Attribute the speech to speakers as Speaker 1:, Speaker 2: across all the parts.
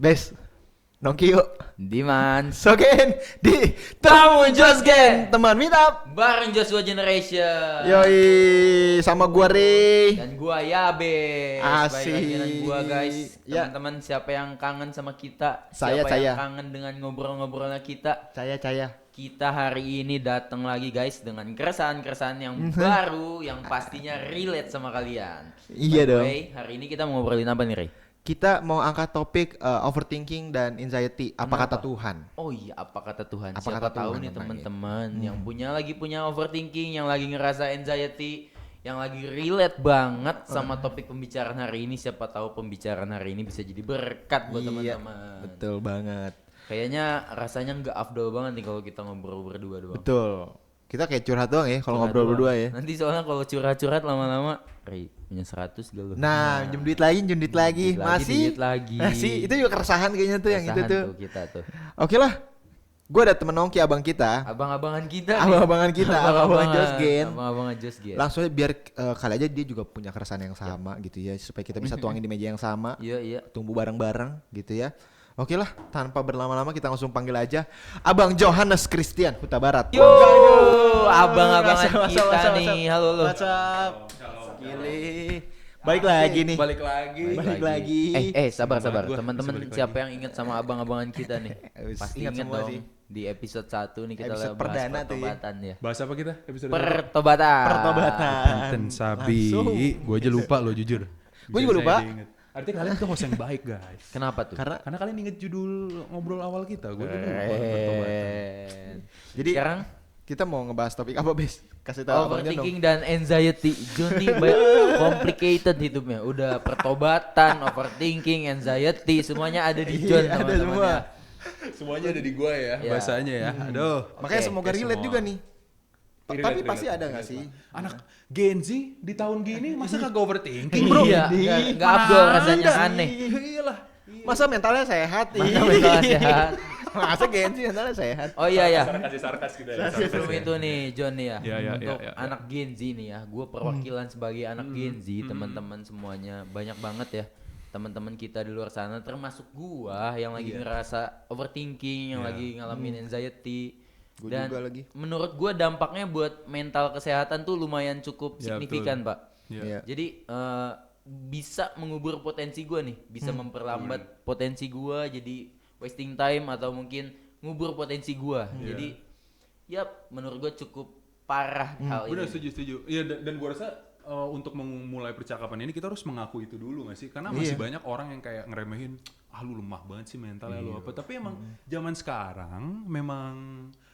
Speaker 1: Bes, Nongkio,
Speaker 2: Diman
Speaker 1: Sogen, di Tamu Josgen, teman meetup.
Speaker 2: bareng Joshua Generation.
Speaker 1: Yoi, sama gua Re.
Speaker 2: Dan gua Yabe.
Speaker 1: Asik.
Speaker 2: Balik lagi dengan gua guys.
Speaker 1: Ya.
Speaker 2: Teman-teman siapa yang kangen sama kita?
Speaker 1: Saya.
Speaker 2: Siapa yang kangen dengan ngobrol-ngobrolnya kita?
Speaker 1: Saya.
Speaker 2: Kita hari ini datang lagi guys dengan keresahan-keresahan yang baru yang pastinya relate sama kalian.
Speaker 1: Iya
Speaker 2: By the
Speaker 1: dong.
Speaker 2: way, hari ini kita mau ngobrolin apa nih, Rey?
Speaker 1: Kita mau angkat topik overthinking dan anxiety. Apa
Speaker 2: Kenapa?
Speaker 1: kata Tuhan?
Speaker 2: Oh iya, apa kata Tuhan?
Speaker 1: Apa
Speaker 2: Siapa
Speaker 1: kata
Speaker 2: tahu
Speaker 1: Tuhan
Speaker 2: nih
Speaker 1: tentang
Speaker 2: teman-teman yang punya overthinking, yang lagi ngerasa anxiety, yang lagi relate banget sama topik pembicaraan hari ini. Siapa tahu pembicaraan hari ini bisa jadi berkat buat
Speaker 1: Iya,
Speaker 2: teman-teman.
Speaker 1: betul banget.
Speaker 2: Kayaknya rasanya nggak afdol banget nih kalau kita ngobrol berdua doang.
Speaker 1: Betul. Kita kayak curhat doang ya kalau
Speaker 2: Curhat
Speaker 1: ngobrol
Speaker 2: doang.
Speaker 1: berdua ya.
Speaker 2: Nanti soalnya kalau curhat-curhat lama-lama, Rey punya 100 gak lu?
Speaker 1: Nah, minjem duit lagi.
Speaker 2: Duit
Speaker 1: Masih.
Speaker 2: lagi.
Speaker 1: Masih. Itu juga keresahan kayaknya tuh yang itu
Speaker 2: Keresahan
Speaker 1: tuh.
Speaker 2: kita tuh.
Speaker 1: Oke lah. Gue ada temen Nongki abang kita.
Speaker 2: Abang-abangan kita nih.
Speaker 1: Abang-abangan kita, abang-abangan Josgen.
Speaker 2: Abang-abangan Josgen.
Speaker 1: Langsung aja biar kali aja dia juga punya keresahan yang sama gitu ya, supaya kita bisa tuangin di meja yang sama,
Speaker 2: Iya.
Speaker 1: tumbuh bareng-bareng gitu ya. Oke lah, tanpa berlama-lama kita langsung panggil aja Abang Johannes Christian Huta Barat.
Speaker 2: Yo, abang-abangan kita
Speaker 1: What's up?
Speaker 2: nih. Halo lo.
Speaker 1: What's up? Gile. Balik lagi nih.
Speaker 3: Balik lagi.
Speaker 2: Sabar.
Speaker 3: Gua
Speaker 2: Teman-teman
Speaker 3: bisa balik
Speaker 2: siapa yang ingat sama abang-abangan kita nih? Pasti
Speaker 1: Ingat
Speaker 2: ingat
Speaker 1: semua
Speaker 2: dong.
Speaker 1: sih.
Speaker 2: Di episode 1 nih kita
Speaker 1: Episode
Speaker 2: bahas
Speaker 1: perdana tuh ya.
Speaker 2: pertobatan ya.
Speaker 3: Bahas apa kita? Episode
Speaker 2: Pertobatan.
Speaker 3: Konten sabi.
Speaker 1: Langsung.
Speaker 3: Gue aja lupa lo jujur.
Speaker 1: Gua juga lupa.
Speaker 3: Artinya kalian tuh host yang baik guys.
Speaker 2: Kenapa tuh?
Speaker 1: Karena
Speaker 3: Karena kalian inget judul ngobrol awal kita. Gue juga lupa pertobatan.
Speaker 2: Keren.
Speaker 1: jadi
Speaker 2: Sekarang
Speaker 1: kita mau ngebahas topik apa, Bes? Kasih tahu abangnya dong.
Speaker 2: overthinking dan anxiety. Johnny complicated hidupnya. Udah pertobatan, overthinking, anxiety, semuanya ada di John
Speaker 1: Iya, ada
Speaker 2: teman-teman
Speaker 1: semua.
Speaker 2: ya.
Speaker 3: Semuanya ada di gue ya.
Speaker 2: Ya.
Speaker 3: Bahasanya ya. Aduh.
Speaker 1: Makanya
Speaker 2: Oke,
Speaker 1: semoga
Speaker 3: oke,
Speaker 1: relate
Speaker 3: semua.
Speaker 1: juga nih.
Speaker 3: Relate,
Speaker 1: Tapi
Speaker 3: relate,
Speaker 1: pasti ada
Speaker 3: relate.
Speaker 1: nggak sih?
Speaker 3: Anak Gen Z di tahun gini masa kagak overthinking bro?
Speaker 2: Iya, nggak afdol rasanya
Speaker 3: ada.
Speaker 2: aneh.
Speaker 3: Iyalah.
Speaker 1: Masa mentalnya sehat?
Speaker 2: Mana mentalnya sehat.
Speaker 1: Masa Gensi mentalnya sehat?
Speaker 2: Oh iya.
Speaker 3: Sarkas gitu ya.
Speaker 2: Sebelum itu nih John nih ya,
Speaker 3: Ya,
Speaker 2: untuk
Speaker 3: ya.
Speaker 2: anak Gen Z nih ya, gue perwakilan sebagai anak Gen Z, teman-teman semuanya banyak banget ya teman-teman kita di luar sana, termasuk gua yang lagi ngerasa overthinking, yang lagi ngalamin anxiety.
Speaker 1: Gua
Speaker 2: Dan
Speaker 1: juga lagi.
Speaker 2: menurut gua dampaknya buat mental kesehatan tuh lumayan cukup
Speaker 3: Ya,
Speaker 2: signifikan pak.
Speaker 3: Iya.
Speaker 2: Jadi bisa mengubur potensi gua nih, bisa memperlambat potensi gua jadi wasting time atau mungkin ngubur potensi gua. Jadi ya menurut gua cukup parah hal
Speaker 3: Benar,
Speaker 2: ini.
Speaker 3: setuju. Iya, dan gue rasa untuk memulai percakapan ini kita harus mengaku itu dulu gak sih? Karena masih banyak orang yang kayak ngeremehin, lu lemah banget sih mentalnya lu apa. Tapi emang zaman sekarang memang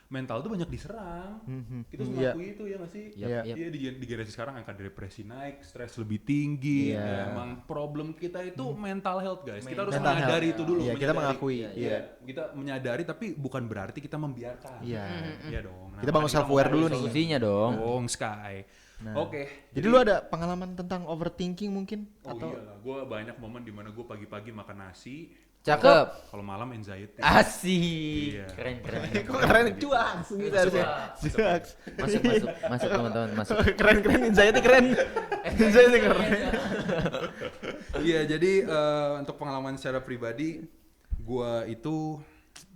Speaker 3: mental tuh banyak diserang. Kita harus mengakui itu ya gak sih?
Speaker 2: Yap.
Speaker 3: Iya, di generasi sekarang angka depresi naik, stres lebih tinggi.
Speaker 1: Iya.
Speaker 3: Ya, emang problem kita itu mental health guys. Kita harus
Speaker 1: Mental
Speaker 3: menyadari
Speaker 1: health.
Speaker 3: itu dulu.
Speaker 1: Iya, kita
Speaker 3: menyadari.
Speaker 1: mengakui.
Speaker 3: Iya, kita menyadari tapi bukan berarti kita membiarkan.
Speaker 1: Iya.
Speaker 3: Iya dong. Nah,
Speaker 1: Kita bangun
Speaker 3: makanya
Speaker 1: self-aware
Speaker 3: mau
Speaker 1: dulu
Speaker 3: cari
Speaker 1: nih.
Speaker 2: Solusinya dong.
Speaker 3: Dong, Sky. Oke.
Speaker 1: Jadi lu ada pengalaman tentang overthinking mungkin?
Speaker 3: Atau gue banyak momen dimana gue pagi-pagi makan nasi,
Speaker 2: Cakep.
Speaker 3: kalau malam anxiety.
Speaker 2: Asik.
Speaker 3: Iya.
Speaker 2: Keren.
Speaker 1: Kok keren cuaks gitu harusnya. Cuaks.
Speaker 2: Masuk teman-teman, masuk.
Speaker 1: Keren anxiety keren. Anxiety keren.
Speaker 3: Iya, jadi untuk pengalaman secara pribadi, gue itu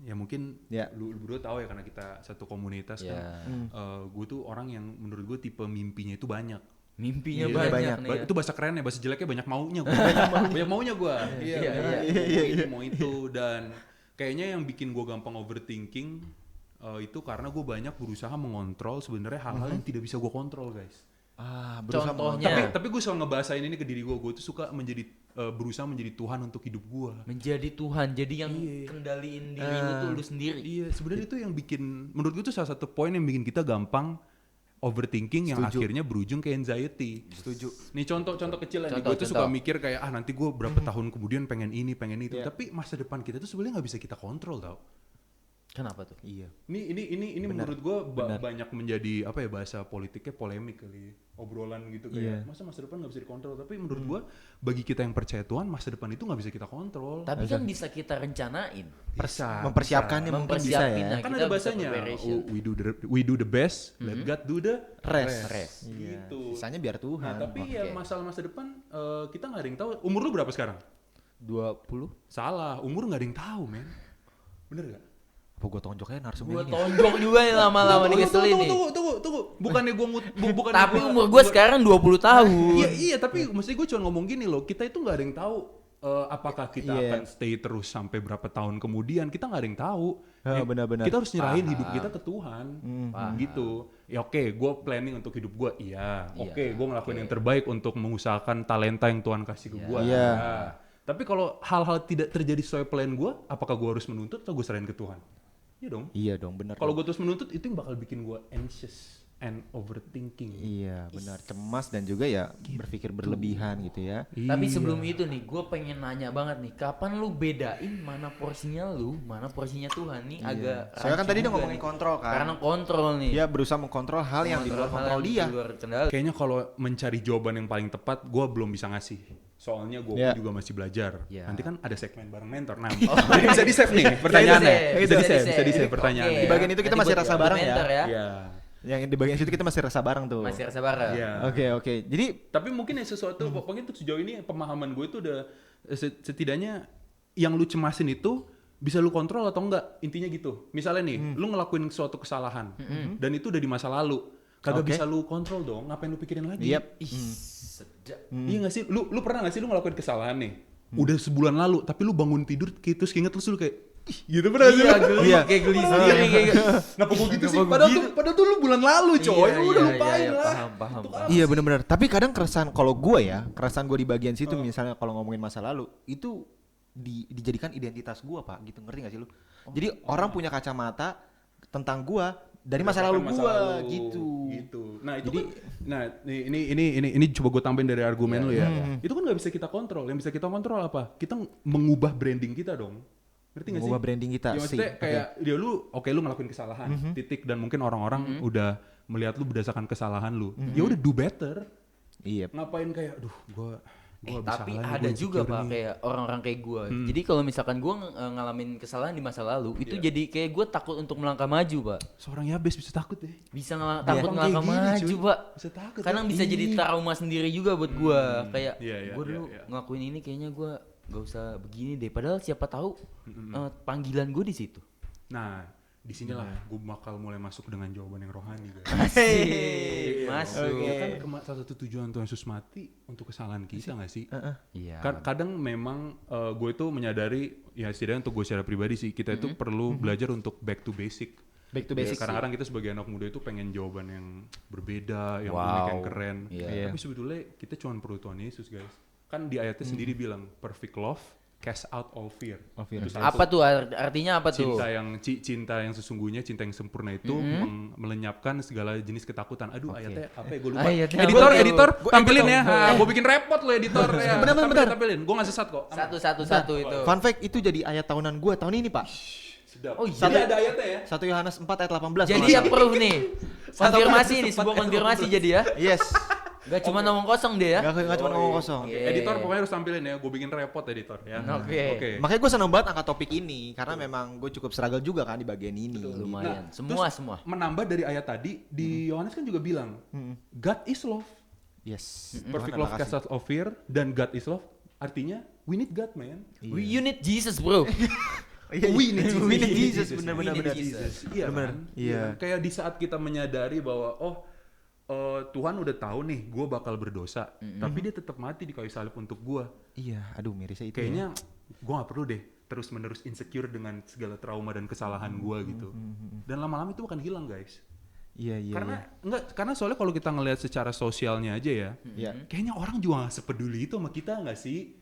Speaker 3: ya mungkin lu berdua tahu ya karena kita satu komunitas
Speaker 2: Ya.
Speaker 3: kan. Gue tuh orang yang menurut gue tipe mimpinya itu banyak.
Speaker 2: Mimpinya
Speaker 3: Iya,
Speaker 2: banyak nih. Ya.
Speaker 3: Itu bahasa kerennya, bahasa jeleknya banyak maunya gua. banyak maunya gue. Iya. Mau itu dan kayaknya yang bikin gue gampang overthinking itu karena gue banyak berusaha mengontrol sebenarnya hal-hal yang tidak bisa gue kontrol guys.
Speaker 1: Berusaha
Speaker 2: Contohnya
Speaker 3: Tapi gue selalu ngebahasain ini ke diri gue tuh suka berusaha menjadi Tuhan untuk hidup gue.
Speaker 2: menjadi Tuhan, jadi yang kendaliin diri lu tuh lu sendiri.
Speaker 3: Iya, sebenarnya itu yang bikin, menurut gue tuh salah satu poin yang bikin kita gampang overthinking yang akhirnya berujung ke anxiety.
Speaker 1: Setuju.
Speaker 3: Nih contoh kecil aja,
Speaker 2: Contoh,
Speaker 3: gue tuh suka mikir kayak nanti gue berapa tahun kemudian pengen ini, pengen itu. Tapi masa depan kita tuh sebenarnya nggak bisa kita kontrol tau.
Speaker 2: Kenapa tuh?
Speaker 1: Iya.
Speaker 3: Ini menurut gue banyak menjadi apa ya, bahasa politiknya polemik kali, obrolan gitu kayak masa depan nggak bisa dikontrol. Tapi menurut gue bagi kita yang percaya Tuhan, masa depan itu nggak bisa kita kontrol.
Speaker 2: Tapi kan bisa kita rencanain.
Speaker 1: Mempersiapkannya mungkin bisa ya.
Speaker 2: Nah,
Speaker 3: Kan
Speaker 2: kita
Speaker 3: ada
Speaker 2: bisa
Speaker 3: bahasanya,
Speaker 2: preparation.
Speaker 3: we do the best, let God do the
Speaker 1: Rest.
Speaker 3: Gitu.
Speaker 1: Sisanya biar Tuhan.
Speaker 3: Nah, tapi ya masalah masa depan kita nggak ada yang tahu. Umur lu berapa sekarang?
Speaker 2: 20.
Speaker 3: Salah, umur nggak ada yang tahu, men. Bener gak?
Speaker 1: Apa gue tonjoknya narsum
Speaker 2: Gua
Speaker 1: ini?
Speaker 2: tonjok juga nih lama-lama nih ngeselin nih.
Speaker 3: Tunggu. Bukannya gue bukan
Speaker 2: Tapi umur gua sekarang 20 tahun.
Speaker 3: Iya, tapi mesti gue cuma ngomong gini loh, kita itu nggak ada yang tahu apakah kita
Speaker 1: Iya.
Speaker 3: akan stay terus sampai berapa tahun kemudian, kita nggak ada yang tahu.
Speaker 1: Benar-benar.
Speaker 3: Kita harus nyerahin hidup kita ke Tuhan,
Speaker 2: Paham.
Speaker 3: gitu. Ya oke, gue planning untuk hidup gue, iya. Oke, gue ngelakuin yang terbaik untuk mengusahakan talenta yang Tuhan kasih ke gue.
Speaker 1: Iya.
Speaker 3: Tapi kalau hal-hal tidak terjadi sesuai plan gue, apakah gue harus menuntut atau gue serahin ke Tuhan? Iya dong.
Speaker 1: Iya dong, benar.
Speaker 3: Kalau gue terus menuntut, itu yang bakal bikin gue anxious and overthinking.
Speaker 1: Iya, benar. Cemas dan juga ya berpikir berlebihan gitu ya.
Speaker 2: Tapi sebelum itu nih, gue pengen nanya banget nih, kapan lu bedain mana porsinya lu, mana porsinya Tuhan nih agak.
Speaker 1: Soalnya kan tadi dia
Speaker 2: rancu juga
Speaker 1: ngomongin
Speaker 2: nih.
Speaker 1: kontrol kan.
Speaker 2: Karena kontrol nih.
Speaker 1: Dia berusaha mengkontrol hal yang di luar
Speaker 2: Hal
Speaker 1: kontrol
Speaker 2: yang
Speaker 1: dia.
Speaker 2: di luar kendali.
Speaker 3: Kayaknya kalau mencari jawaban yang paling tepat, gue belum bisa ngasih. Soalnya gue
Speaker 1: Iya.
Speaker 3: juga masih belajar.
Speaker 2: Iya.
Speaker 3: Nanti kan ada segmen bareng mentor. Nah, bisa di-save nih pertanyaannya. Bisa di-save pertanyaannya.
Speaker 1: Di bagian itu kita
Speaker 2: Nanti
Speaker 1: masih
Speaker 2: buat
Speaker 1: rasa bareng ya.
Speaker 2: komentar
Speaker 3: Iya.
Speaker 1: Yang di bagian situ kita masih rasa bareng tuh.
Speaker 2: Masih rasa bareng.
Speaker 3: Iya.
Speaker 1: Oke. Jadi
Speaker 3: Tapi mungkin ya sesuatu, pokoknya tuh sejauh ini pemahaman gue itu udah setidaknya yang lu cemasin itu bisa lu kontrol atau enggak, intinya gitu. Misalnya nih, lu ngelakuin suatu kesalahan dan itu udah di masa lalu, kagak
Speaker 1: Oke.
Speaker 3: bisa lu kontrol dong, ngapain lu pikirin lagi?
Speaker 1: Yep.
Speaker 2: Ih, sedap.
Speaker 3: Iya gak sih? Lu pernah gak sih lu ngelakuin kesalahan nih? Udah sebulan lalu, tapi lu bangun tidur terus keinget terus lu kayak ih, gitu pernah sih?
Speaker 2: Iya,
Speaker 3: lu?
Speaker 2: geli,
Speaker 1: Iya.
Speaker 2: kayak geli sendiri kayak gitu.
Speaker 3: Kenapa gua gitu sih? Padahal tuh lu bulan lalu coy, lu udah lupain lah.
Speaker 2: Paham.
Speaker 1: iya benar-benar. Tapi kadang keresahan kalau gue ya, keresahan gue di bagian situ misalnya kalau ngomongin masa lalu itu dijadikan identitas gue pak, gitu ngerti gak sih lu? Jadi orang punya kacamata tentang gue dari masa lalu gue gitu.
Speaker 3: Nah itu
Speaker 1: Jadi-
Speaker 3: kan, nah ini coba gue tambahin dari argumen lu ya. Itu kan nggak bisa kita kontrol. Yang bisa kita kontrol apa? Kita mengubah branding kita dong. Ngerti nggak sih?
Speaker 1: Mengubah branding kita
Speaker 3: Ya,
Speaker 1: sih.
Speaker 3: maksudnya kayak dia lu ngelakuin kesalahan, titik, dan mungkin orang-orang udah melihat lu berdasarkan kesalahan lu. Ya udah do better.
Speaker 1: Iya.
Speaker 3: Ngapain kayak, aduh, gua
Speaker 2: Tapi
Speaker 3: salah nih,
Speaker 2: ada
Speaker 3: gua
Speaker 2: juga
Speaker 3: insecure
Speaker 2: pak
Speaker 3: nih.
Speaker 2: kayak orang-orang kayak gue. Jadi kalau misalkan gue ngalamin kesalahan di masa lalu, itu jadi kayak gue takut untuk melangkah maju pak.
Speaker 3: Seorang Yabes bisa takut deh.
Speaker 2: Bisa takut
Speaker 3: Orang
Speaker 2: melangkah
Speaker 3: kayak gini,
Speaker 2: maju
Speaker 3: cuy.
Speaker 2: pak.
Speaker 3: Bisa takut.
Speaker 2: Kadang
Speaker 3: ya.
Speaker 2: bisa jadi trauma sendiri juga buat gue. Kayak
Speaker 3: Iya, iya,
Speaker 2: gue dulu
Speaker 3: iya.
Speaker 2: ngelakuin ini kayaknya gue gak usah begini deh. Padahal siapa tahu panggilan gue di situ.
Speaker 3: Nah, disinilah gue bakal mulai masuk dengan jawaban yang rohani guys.
Speaker 2: Asik, masuk.
Speaker 3: Ya kan salah satu tujuan Tuhan Yesus mati untuk kesalahan kita gak sih?
Speaker 2: Iya.
Speaker 3: Kadang memang gue itu menyadari, ya setidaknya untuk gue secara pribadi sih, kita itu perlu belajar untuk back to basic.
Speaker 1: Back to
Speaker 3: Ya,
Speaker 1: basic.
Speaker 3: kadang-kadang kita sebagai anak muda itu pengen jawaban yang berbeda, yang
Speaker 2: Wow.
Speaker 3: unik, yang keren.
Speaker 2: Iya.
Speaker 3: Tapi sebetulnya kita cuma perlu Tuhan Yesus guys. Kan di ayatnya sendiri bilang, perfect love cast out all fear.
Speaker 1: All fear.
Speaker 3: Itu satu.
Speaker 2: Apa tuh artinya apa tuh?
Speaker 3: Cinta yang sesungguhnya, cinta yang sempurna itu melenyapkan segala jenis ketakutan. Aduh, ayatnya apa ya, gue lupa.
Speaker 2: Ayatnya apa
Speaker 3: Editor,
Speaker 2: tuh?
Speaker 3: editor,
Speaker 1: Gua
Speaker 3: tampilin
Speaker 1: ikut
Speaker 3: ya.
Speaker 1: dong,
Speaker 3: Gue bikin repot lo editor ya.
Speaker 1: Bener.
Speaker 3: Tampilin, gue nggak sesat kok.
Speaker 2: Satu itu.
Speaker 1: Fun fact itu jadi ayat tahunan gue tahun ini pak.
Speaker 3: Sedap.
Speaker 2: Oh, iya.
Speaker 3: Jadi ada ayatnya ya.
Speaker 1: 1 Yohanes 4 ayat 18.
Speaker 2: Jadi ya proof nih. Konfirmasi nih, sebuah konfirmasi jadi ya.
Speaker 1: Yes.
Speaker 2: Gak cuma ngomong kosong dia ya.
Speaker 1: Gak cuma ngomong kosong.
Speaker 2: Oke.
Speaker 3: Editor pokoknya harus tampilin ya. Gue bikin repot editor ya.
Speaker 2: Oke.
Speaker 1: Makanya gue seneng banget angkat topik ini karena memang gue cukup struggle juga kan di bagian ini.
Speaker 2: Lumayan.
Speaker 3: Nah,
Speaker 2: Semua.
Speaker 3: Menambah dari ayat tadi di Yohanes kan juga bilang God is love.
Speaker 1: Yes.
Speaker 3: Perfect
Speaker 1: Tuhan
Speaker 3: love
Speaker 1: adalah
Speaker 3: cast out of fear, dan God is love. Artinya we need God man.
Speaker 2: You need Jesus bro.
Speaker 3: We need Jesus.
Speaker 1: We need Jesus, bener.
Speaker 2: We need Jesus.
Speaker 3: Iya
Speaker 1: Bener.
Speaker 3: kan?
Speaker 1: Iya.
Speaker 3: Kayak di saat kita menyadari bahwa Tuhan udah tahu nih gue bakal berdosa, tapi dia tetap mati di kayu salib untuk gue.
Speaker 1: Iya, aduh mirisnya itu.
Speaker 3: Kayaknya gue gak perlu deh terus menerus insecure dengan segala trauma dan kesalahan gue gitu. Dan lama-lama itu akan hilang guys.
Speaker 1: Iya.
Speaker 3: Karena soalnya kalau kita ngelihat secara sosialnya aja ya,
Speaker 1: Iya.
Speaker 3: kayaknya orang juga gak sepeduli itu sama kita gak sih?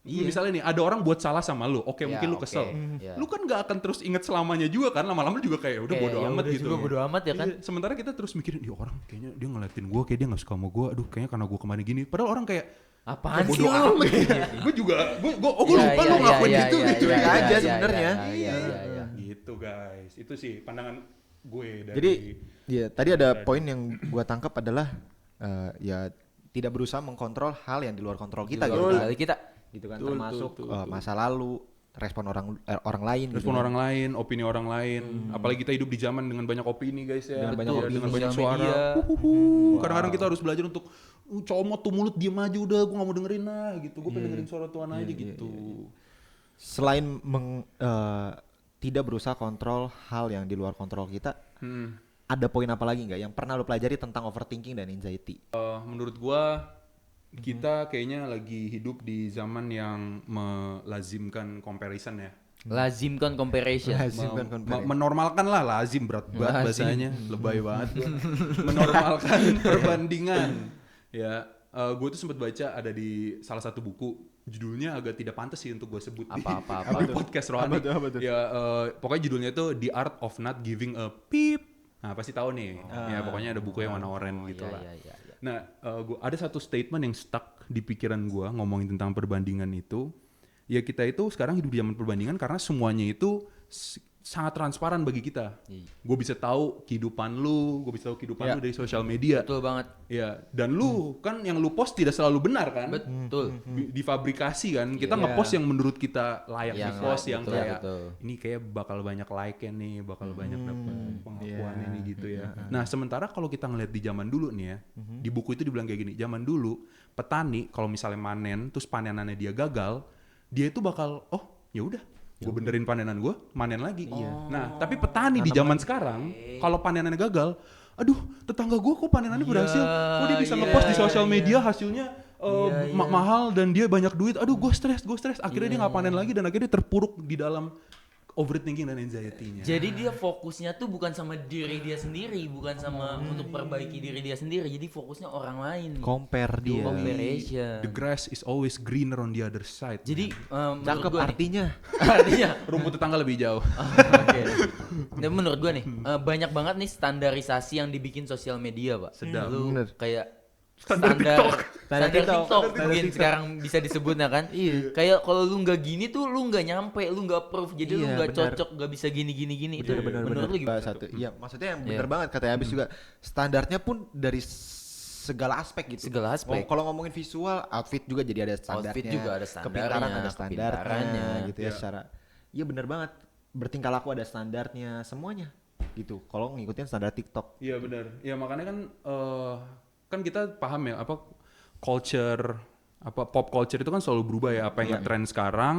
Speaker 1: Iya.
Speaker 3: Misalnya nih ada orang buat salah sama lu, oke
Speaker 2: Ya,
Speaker 3: mungkin lu
Speaker 2: oke.
Speaker 3: kesel,
Speaker 2: Ya.
Speaker 3: lu kan gak akan terus inget selamanya juga kan, lama-lama juga kayak udah
Speaker 2: Kayak,
Speaker 3: bodo
Speaker 2: ya
Speaker 3: amat
Speaker 2: udah
Speaker 3: gitu.
Speaker 2: juga bodo amat ya kan?
Speaker 3: Iya, sementara kita terus mikirin, dia orang kayaknya dia ngeliatin gue, kayak dia gak suka sama gue, aduh kayaknya karena gue kemarin gini, padahal orang kayak
Speaker 2: Apaan
Speaker 3: bodo
Speaker 2: sih lu?
Speaker 3: amat. Gue juga, gue
Speaker 2: Iya,
Speaker 3: lupa lu ngelakuin gitu gitu.
Speaker 1: iya,
Speaker 3: ya.
Speaker 1: aja sebenarnya.
Speaker 2: Iya.
Speaker 3: Gitu guys, itu sih pandangan gue dari.
Speaker 1: Jadi ya tadi ada poin yang gua tangkap adalah ya tidak berusaha mengkontrol hal yang di luar kontrol kita gitu kan.
Speaker 2: Kita
Speaker 1: Gitu kan
Speaker 3: Betul,
Speaker 1: termasuk
Speaker 3: betul.
Speaker 1: masa lalu orang lain gitu
Speaker 3: respon
Speaker 1: kan.
Speaker 3: orang lain, opini orang lain. Apalagi kita hidup di zaman dengan banyak opini guys ya.
Speaker 1: Dengan banyak
Speaker 3: Betul,
Speaker 1: opini,
Speaker 3: dengan banyak
Speaker 2: sosial
Speaker 3: suara.
Speaker 2: media.
Speaker 3: Kadang-kadang kita harus belajar untuk comot tuh mulut diem aja udah, gue gak mau dengerin lah gitu. Gue pengen dengerin suara Tuhan aja gitu.
Speaker 1: Selain tidak berusaha kontrol hal yang di luar kontrol kita, ada poin apa lagi nggak yang pernah lo pelajari tentang overthinking dan anxiety?
Speaker 3: Menurut gua kita kayaknya lagi hidup di zaman yang melazimkan comparison ya.
Speaker 2: Lazimkan comparison.
Speaker 3: Menormalkan lah, lazim berat banget
Speaker 2: Lazim.
Speaker 3: bahasanya, lebay banget gua. Menormalkan perbandingan. Ya, gue tuh sempat baca ada di salah satu buku, judulnya agak tidak pantas sih untuk gue sebut
Speaker 2: Apa
Speaker 3: di
Speaker 1: tuh?
Speaker 3: podcast Rohani.
Speaker 1: Apa tuh?
Speaker 3: Ya, pokoknya judulnya tuh The Art of Not Giving a Peep. Nah, pasti tahu nih. Ya, pokoknya ada buku yang warna oranye gitu lah.
Speaker 2: Iya.
Speaker 3: Nah, ada satu statement yang stuck di pikiran gue ngomongin tentang perbandingan itu. Ya kita itu sekarang hidup di zaman perbandingan karena semuanya itu sangat transparan bagi kita.
Speaker 2: Iya.
Speaker 3: Gue bisa tahu kehidupan lu, gue bisa tahu kehidupan
Speaker 1: Ya.
Speaker 3: lu dari sosial media.
Speaker 2: Betul banget.
Speaker 3: Ya, dan lu kan yang lu post tidak selalu benar kan?
Speaker 2: Betul.
Speaker 3: Difabrikasi kan. Kita
Speaker 1: Iya.
Speaker 3: ngepost yang menurut kita layak
Speaker 2: Yang
Speaker 3: di-post,
Speaker 2: layak,
Speaker 3: yang
Speaker 2: betul,
Speaker 3: kayak
Speaker 2: betul.
Speaker 3: ini kayak bakal banyak like-nya nih, bakal banyak dapat pengakuan
Speaker 1: Iya.
Speaker 3: ini gitu ya. Nah, sementara kalau kita ngeliat di zaman dulu nih ya, di buku itu dibilang kayak gini, zaman dulu petani kalau misalnya manen terus panenannya dia gagal, dia itu bakal ya udah, gue benerin panenan gue, manen lagi. Nah, tapi petani di zaman sekarang kalau panenannya gagal, aduh, tetangga gue kok panenannya berhasil, kok dia bisa ngepost di sosial media hasilnya mahal dan dia banyak duit, aduh gue stres, akhirnya dia nggak panen lagi dan akhirnya dia terpuruk di dalam overthinking dan anxiety-nya.
Speaker 2: Jadi dia fokusnya tuh bukan sama diri dia sendiri, bukan sama untuk perbaiki diri dia sendiri. Jadi fokusnya orang lain.
Speaker 1: Compare dia.
Speaker 2: Comparison.
Speaker 3: The grass is always greener on the other side.
Speaker 2: Jadi menurut
Speaker 1: Cakep
Speaker 2: gua nih,
Speaker 1: artinya.
Speaker 2: artinya
Speaker 3: rumput tetangga lebih jauh.
Speaker 2: Oke. Nah, menurut gua nih banyak banget nih standarisasi yang dibikin sosial media, Pak.
Speaker 1: Bener.
Speaker 2: Kayak
Speaker 3: Standar TikTok.
Speaker 2: standar
Speaker 1: TikTok.
Speaker 2: TikTok
Speaker 1: Standar
Speaker 2: mungkin
Speaker 1: TikTok.
Speaker 2: sekarang bisa disebut nah kan.
Speaker 1: Iya.
Speaker 2: Kayak kalau lu nggak gini tuh lu nggak nyampe, lu nggak proof. Jadi lu
Speaker 1: Iya,
Speaker 2: nggak
Speaker 1: benar.
Speaker 2: cocok, nggak bisa gini. Itu menurut lu gimana?
Speaker 1: Satu. Iya, maksudnya yang
Speaker 2: Iya.
Speaker 1: bener banget kata Abis juga. Standarnya pun dari segala aspek gitu.
Speaker 2: Segala aspek.
Speaker 1: Kalau ngomongin visual, outfit juga jadi ada standarnya.
Speaker 2: Outfit juga ada standarnya,
Speaker 1: Kepintaran ada standarnya
Speaker 2: kepintarannya.
Speaker 1: gitu ya secara. Iya bener banget. Bertingkah laku ada standarnya semuanya gitu. Kalau ngikutin standar TikTok.
Speaker 3: Iya benar. Ya makanya kan kita paham ya apa culture pop culture itu kan selalu berubah ya, apa yang ngetrend sekarang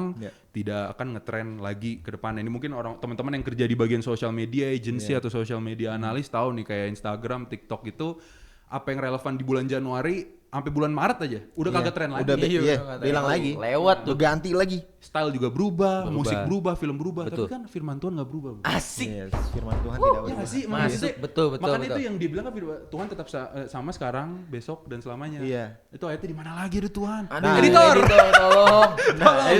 Speaker 3: tidak akan ngetrend lagi ke depan. Ini mungkin teman-teman yang kerja di bagian sosial media agency atau social media analis tahu nih kayak Instagram, TikTok itu apa yang relevan di bulan Januari sampai bulan Maret aja udah kagak tren lagi.
Speaker 1: Udah
Speaker 2: Iya,
Speaker 1: bilang lagi.
Speaker 2: Lewat tuh.
Speaker 1: Ganti lagi.
Speaker 3: Style juga berubah, musik berubah, film berubah,
Speaker 2: Betul.
Speaker 3: tapi kan firman Tuhan nggak berubah. Bro.
Speaker 2: Asik.
Speaker 1: Yes, firman Tuhan tidak
Speaker 3: Iya
Speaker 1: berubah.
Speaker 3: nggak sih?
Speaker 2: Masuk, betul.
Speaker 3: Makanya itu yang dibilang kan Tuhan tetap sama sekarang, besok dan selamanya.
Speaker 1: Iya.
Speaker 3: Itu ayatnya di mana lagi ada Tuhan?
Speaker 2: Aduh,
Speaker 3: Editor
Speaker 2: tolong.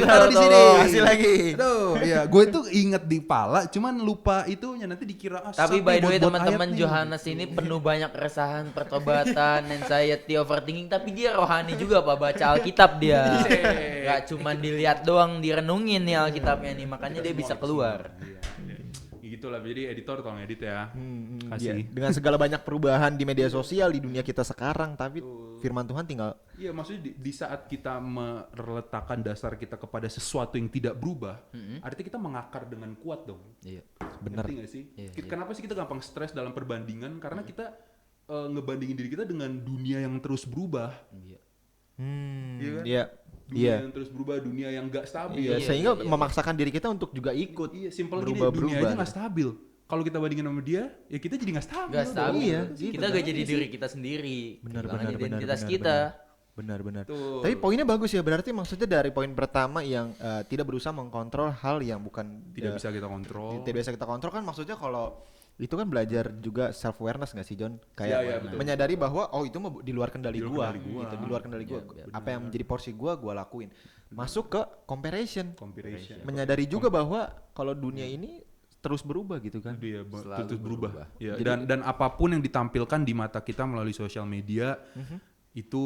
Speaker 3: taruh di sini.
Speaker 1: Kasih lagi.
Speaker 3: Aduh, iya, gue tuh inget di pala, cuman lupa itunya nanti dikira.
Speaker 2: Tapi
Speaker 3: sat
Speaker 2: by
Speaker 3: nih
Speaker 2: the way
Speaker 3: buat
Speaker 2: teman-teman
Speaker 3: ayat nih.
Speaker 2: Johannes ini penuh banyak keresahan, pertobatan, anxiety, overthinking. Tapi dia rohani juga Pak, baca Alkitab dia. Gak cuma dilihat doang, direnungin nih Alkitabnya nih. Makanya dia bisa keluar.
Speaker 3: Iya. Gitulah, jadi editor tolong edit ya.
Speaker 1: Iya.
Speaker 3: Kasih.
Speaker 1: Dengan segala banyak perubahan di media sosial di dunia kita sekarang, tapi firman Tuhan tinggal
Speaker 3: Iya, maksudnya di saat kita meletakkan dasar kita kepada sesuatu yang tidak berubah, artinya kita mengakar dengan kuat dong.
Speaker 2: Iya.
Speaker 1: bener.
Speaker 3: Ngerti nggak sih?
Speaker 2: Iya,
Speaker 3: Kenapa sih kita gampang stres dalam perbandingan? Karena kita ngebandingin diri kita dengan dunia yang terus berubah.
Speaker 2: Iya.
Speaker 3: Iya kan?
Speaker 1: Iya.
Speaker 3: Dunia
Speaker 1: Iya.
Speaker 3: yang terus berubah, dunia yang gak stabil.
Speaker 1: Iya,
Speaker 2: Iya,
Speaker 1: sehingga
Speaker 2: iya.
Speaker 1: memaksakan diri kita untuk juga ikut.
Speaker 3: Iya, simpel gini,
Speaker 1: berubah-berubah
Speaker 3: dunia aja
Speaker 1: gitu.
Speaker 3: gak stabil. Kalau kita bandingin sama dia, ya kita jadi gak stabil.
Speaker 2: Gak stabil.
Speaker 1: Iya,
Speaker 2: Kita gak jadi diri kita sendiri.
Speaker 1: Benar,
Speaker 2: Kehilangan
Speaker 1: benar,
Speaker 2: identitas
Speaker 1: benar,
Speaker 2: kita.
Speaker 1: Benar.
Speaker 3: Tuh.
Speaker 1: Tapi poinnya bagus ya, berarti maksudnya dari poin pertama yang tidak berusaha mengkontrol hal yang bukan
Speaker 3: Tidak bisa kita kontrol.
Speaker 1: tidak bisa kita kontrol kan, maksudnya kalau itu kan belajar juga self awareness nggak sih John? Kayak
Speaker 3: Iya, betul.
Speaker 1: menyadari bahwa itu mah di luar kendali
Speaker 3: Di luar
Speaker 1: gua,
Speaker 3: kendali gua.
Speaker 1: gitu, di luar kendali gua.
Speaker 2: Iya,
Speaker 1: Apa yang menjadi porsi gua lakuin. Masuk ke comparison.
Speaker 3: Comparison.
Speaker 1: Menyadari juga bahwa kalau dunia ini terus berubah gitu kan.
Speaker 3: Dia
Speaker 2: Selalu
Speaker 3: terus berubah. Ya,
Speaker 1: Jadi-
Speaker 3: dan apapun yang ditampilkan di mata kita melalui sosial media itu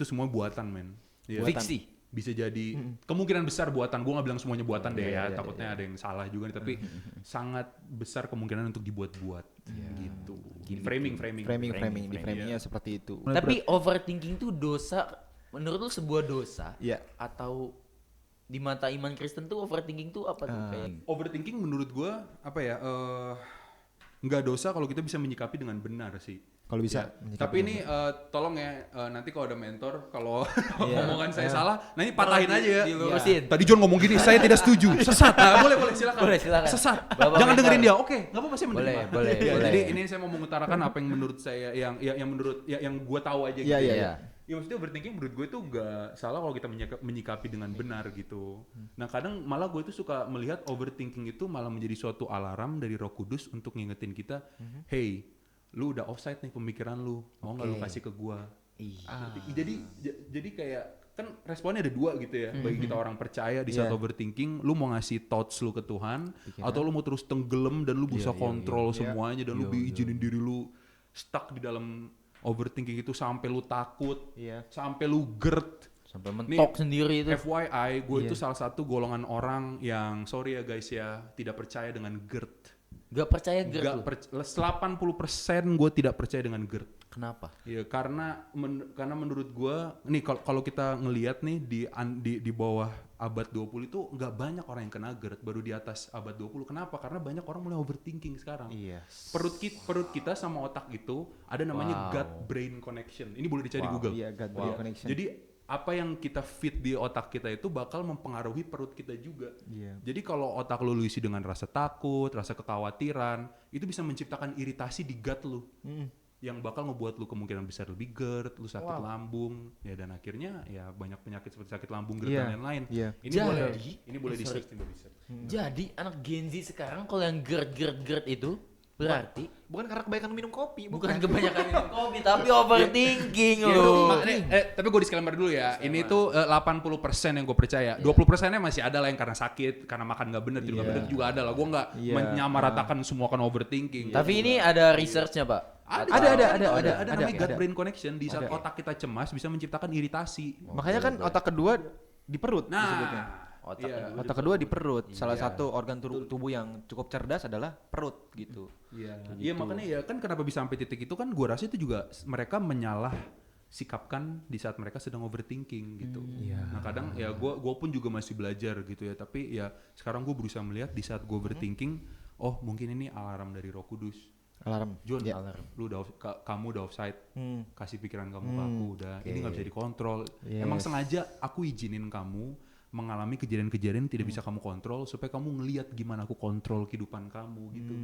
Speaker 3: semua buatan, men. Ya.
Speaker 2: Fiksi.
Speaker 3: Bisa jadi kemungkinan besar buatan. Gue nggak bilang semuanya buatan deh ya. Takutnya ada yang salah juga nih. Tapi sangat besar kemungkinan untuk dibuat-buat. Gitu. Framing.
Speaker 1: Di framingnya seperti itu.
Speaker 2: Tapi overthinking tuh dosa, menurut lu sebuah dosa
Speaker 1: Iya.
Speaker 2: atau di mata iman Kristen tuh overthinking tuh apa tuh kayak?
Speaker 3: Overthinking menurut gue apa ya? Nggak dosa kalau kita bisa menyikapi dengan benar sih.
Speaker 1: Kalau bisa.
Speaker 3: Ya. Tapi ini tolong ya nanti kalau ada mentor kalau omongan saya salah, nanti patahin aja ya.
Speaker 2: Dilurusin.
Speaker 3: Tadi John ngomong gini, saya tidak setuju. Sesat. Boleh silakan.
Speaker 2: Boleh, silakan.
Speaker 3: Sesat.
Speaker 2: Bapak
Speaker 3: Jangan
Speaker 2: mentor.
Speaker 3: dengerin dia. Oke, nggak apa-apa saya menerima.
Speaker 2: Boleh.
Speaker 3: Jadi ini saya mau mengutarakan apa yang menurut saya yang menurut yang gue tahu aja gitu.
Speaker 1: Iya.
Speaker 3: Ya maksudnya overthinking menurut gue itu gak salah kalau kita menyikapi dengan benar gitu. Nah kadang malah gue itu suka melihat overthinking itu malah menjadi suatu alarm dari Roh Kudus untuk ngingetin kita, hey, lu udah offside nih pemikiran lu, mau nggak lu kasih ke gue? Jadi kayak kan responnya ada dua gitu ya, bagi kita orang percaya di saat overthinking, lu mau ngasih thoughts lu ke Tuhan, atau lu mau terus tenggelam dan lu berusaha kontrol semuanya dan lu izinin diri lu stuck di dalam overthinking itu sampai lu takut, sampai lu GERD,
Speaker 2: Sampai mentok sendiri itu.
Speaker 3: FYI, gue itu salah satu golongan orang yang sorry ya guys ya, tidak percaya dengan GERD.
Speaker 2: Gak percaya GERD lu?
Speaker 3: 80% gue tidak percaya dengan GERD.
Speaker 2: Kenapa?
Speaker 3: Ya karena menurut gue, nih kalau kita ngelihat nih di bawah abad 20 itu nggak banyak orang yang kena GERD, baru di atas abad 20. Kenapa? Karena banyak orang mulai overthinking sekarang.
Speaker 1: Iya.
Speaker 3: Perut kita sama otak itu ada namanya gut brain connection. Ini boleh dicari di Google.
Speaker 1: Iya, gut brain connection.
Speaker 3: Jadi apa yang kita feed di otak kita itu bakal mempengaruhi perut kita juga.
Speaker 1: Iya.
Speaker 3: Jadi kalau otak lu isi dengan rasa takut, rasa kekhawatiran, itu bisa menciptakan iritasi di gut lu. Yang bakal ngebuat lu kemungkinan besar lebih GERD, lu sakit lambung, ya dan akhirnya ya banyak penyakit seperti sakit lambung, GERD dan lain-lain.
Speaker 1: Iya.
Speaker 3: Ini boleh di search.
Speaker 2: Jadi anak Gen Z sekarang kalau yang GERD itu berarti
Speaker 1: Bukan karena kebanyakan minum kopi,
Speaker 2: bukan kebanyakan minum kopi tapi overthinking loh.
Speaker 3: Tapi gue disclaimer dulu ya. Ini tuh 80% yang gue percaya. 20%-nya masih ada lah yang karena sakit, karena makan nggak bener, tidur nggak bener juga ada lah. Gue nggak menyamaratakan semua kan overthinking.
Speaker 2: Tapi ini ada researchnya, Pak.
Speaker 3: Ada namanya gut brain connection. Di saat otak kita cemas bisa menciptakan iritasi.
Speaker 1: Makanya kan otak kedua di perut disebutnya.
Speaker 3: Nah,
Speaker 1: Otak kedua di perut. Salah satu organ tubuh yang cukup cerdas adalah perut gitu.
Speaker 3: Iya makanya ya kan kenapa bisa sampai titik itu kan gue rasa itu juga mereka menyalah sikapkan di saat mereka sedang overthinking gitu. Nah kadang ya gue pun juga masih belajar gitu ya, tapi ya sekarang gue berusaha melihat di saat gue overthinking, oh mungkin ini alarm dari Roh Kudus.
Speaker 1: Alarm.
Speaker 3: John, lu kamu udah offside, kasih pikiran kamu ke aku udah, ini nggak bisa dikontrol. Emang sengaja aku izinin kamu mengalami kejadian-kejadian tidak bisa kamu kontrol supaya kamu ngelihat gimana aku kontrol kehidupan kamu gitu.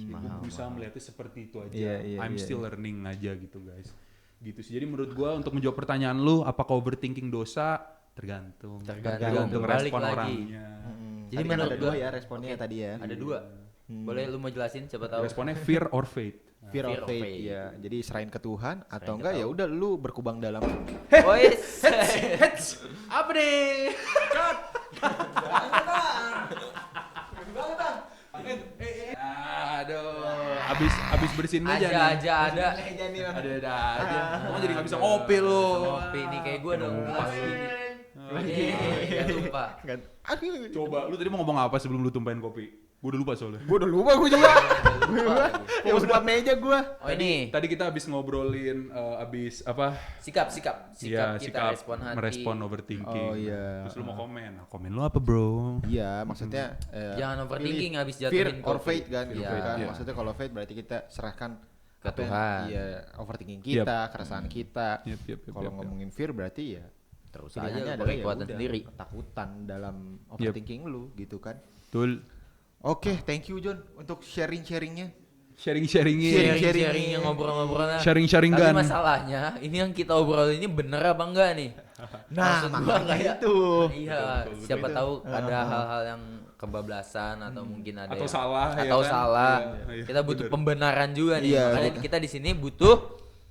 Speaker 3: Gue berusaha melihatnya seperti itu aja. I'm still learning aja gitu guys. Gitu sih. Jadi menurut gue untuk menjawab pertanyaan lu, apakah overthinking dosa? Tergantung
Speaker 2: Balik
Speaker 3: respon
Speaker 2: lagi.
Speaker 3: orangnya.
Speaker 2: Jadi
Speaker 1: Tadi kan
Speaker 2: menurut
Speaker 1: ada
Speaker 2: gua
Speaker 1: dua ya responnya tadi ya.
Speaker 2: ada dua. Boleh lu mau jelasin siapa tahu?
Speaker 3: Responnya fear or faith.
Speaker 1: Fear of faith ya. Jadi serahin ke Tuhan atau enggak ya udah lu berkubang dalam
Speaker 3: Apa nih? Aduh. Abis bersihin meja nih.
Speaker 2: ada.
Speaker 3: Ada. Kamu jadi nggak bisa ngopi lu.
Speaker 2: Ngopi nih kayak gua dong kelas gini. Lupa.
Speaker 3: Coba, lu tadi mau ngomong apa sebelum lu tumpahin kopi? Gue udah lupa soalnya.
Speaker 1: Gue udah lupa gue juga. Ya udah meja gue.
Speaker 2: Oh ini
Speaker 3: Tadi kita habis ngobrolin abis apa?
Speaker 2: sikap
Speaker 3: Ya,
Speaker 2: kita respon hati.
Speaker 3: merespon overthinking.
Speaker 1: Oh, iya.
Speaker 3: Terus lu mau komen. Nah, komen lu apa, Bro?
Speaker 1: Iya, maksudnya
Speaker 2: Jangan overthinking habis
Speaker 1: fear
Speaker 2: jatuhin
Speaker 1: or
Speaker 2: kopi.
Speaker 1: faith kan gitu
Speaker 2: Iya.
Speaker 1: kan. Maksudnya kalau faith berarti kita serahkan
Speaker 2: Ke
Speaker 1: apa yang-
Speaker 2: Tuhan.
Speaker 1: Iya, overthinking kita, keresahan kita.
Speaker 3: Yep.
Speaker 1: Kalau ngomongin fear berarti ya
Speaker 2: Terus
Speaker 1: pilihannya
Speaker 2: aja
Speaker 1: adalah
Speaker 2: kekuatan
Speaker 1: udah,
Speaker 2: sendiri.
Speaker 1: ketakutan dalam overthinking lu gitu kan.
Speaker 3: Betul.
Speaker 1: Oke, thank you John untuk sharing-sharingnya.
Speaker 3: Sharing-sharingnya.
Speaker 2: Sharing ngobrol-ngobrolnya.
Speaker 3: Sharing-sharingan.
Speaker 2: Tapi masalahnya ini yang kita obrolin ini bener apa enggak nih?
Speaker 1: Nah,
Speaker 2: Maksud gua
Speaker 1: makanya
Speaker 2: kayak-
Speaker 1: itu.
Speaker 2: Iya, siapa tahu ada hal-hal yang kebablasan atau mungkin ada
Speaker 3: Atau
Speaker 2: yang-
Speaker 3: salah, ya
Speaker 2: atau
Speaker 3: kan?
Speaker 2: salah.
Speaker 3: Iya,
Speaker 2: Kita butuh
Speaker 3: bener.
Speaker 2: pembenaran juga nih.
Speaker 1: Iya,
Speaker 2: Makanya
Speaker 1: betul.
Speaker 2: kita di sini butuh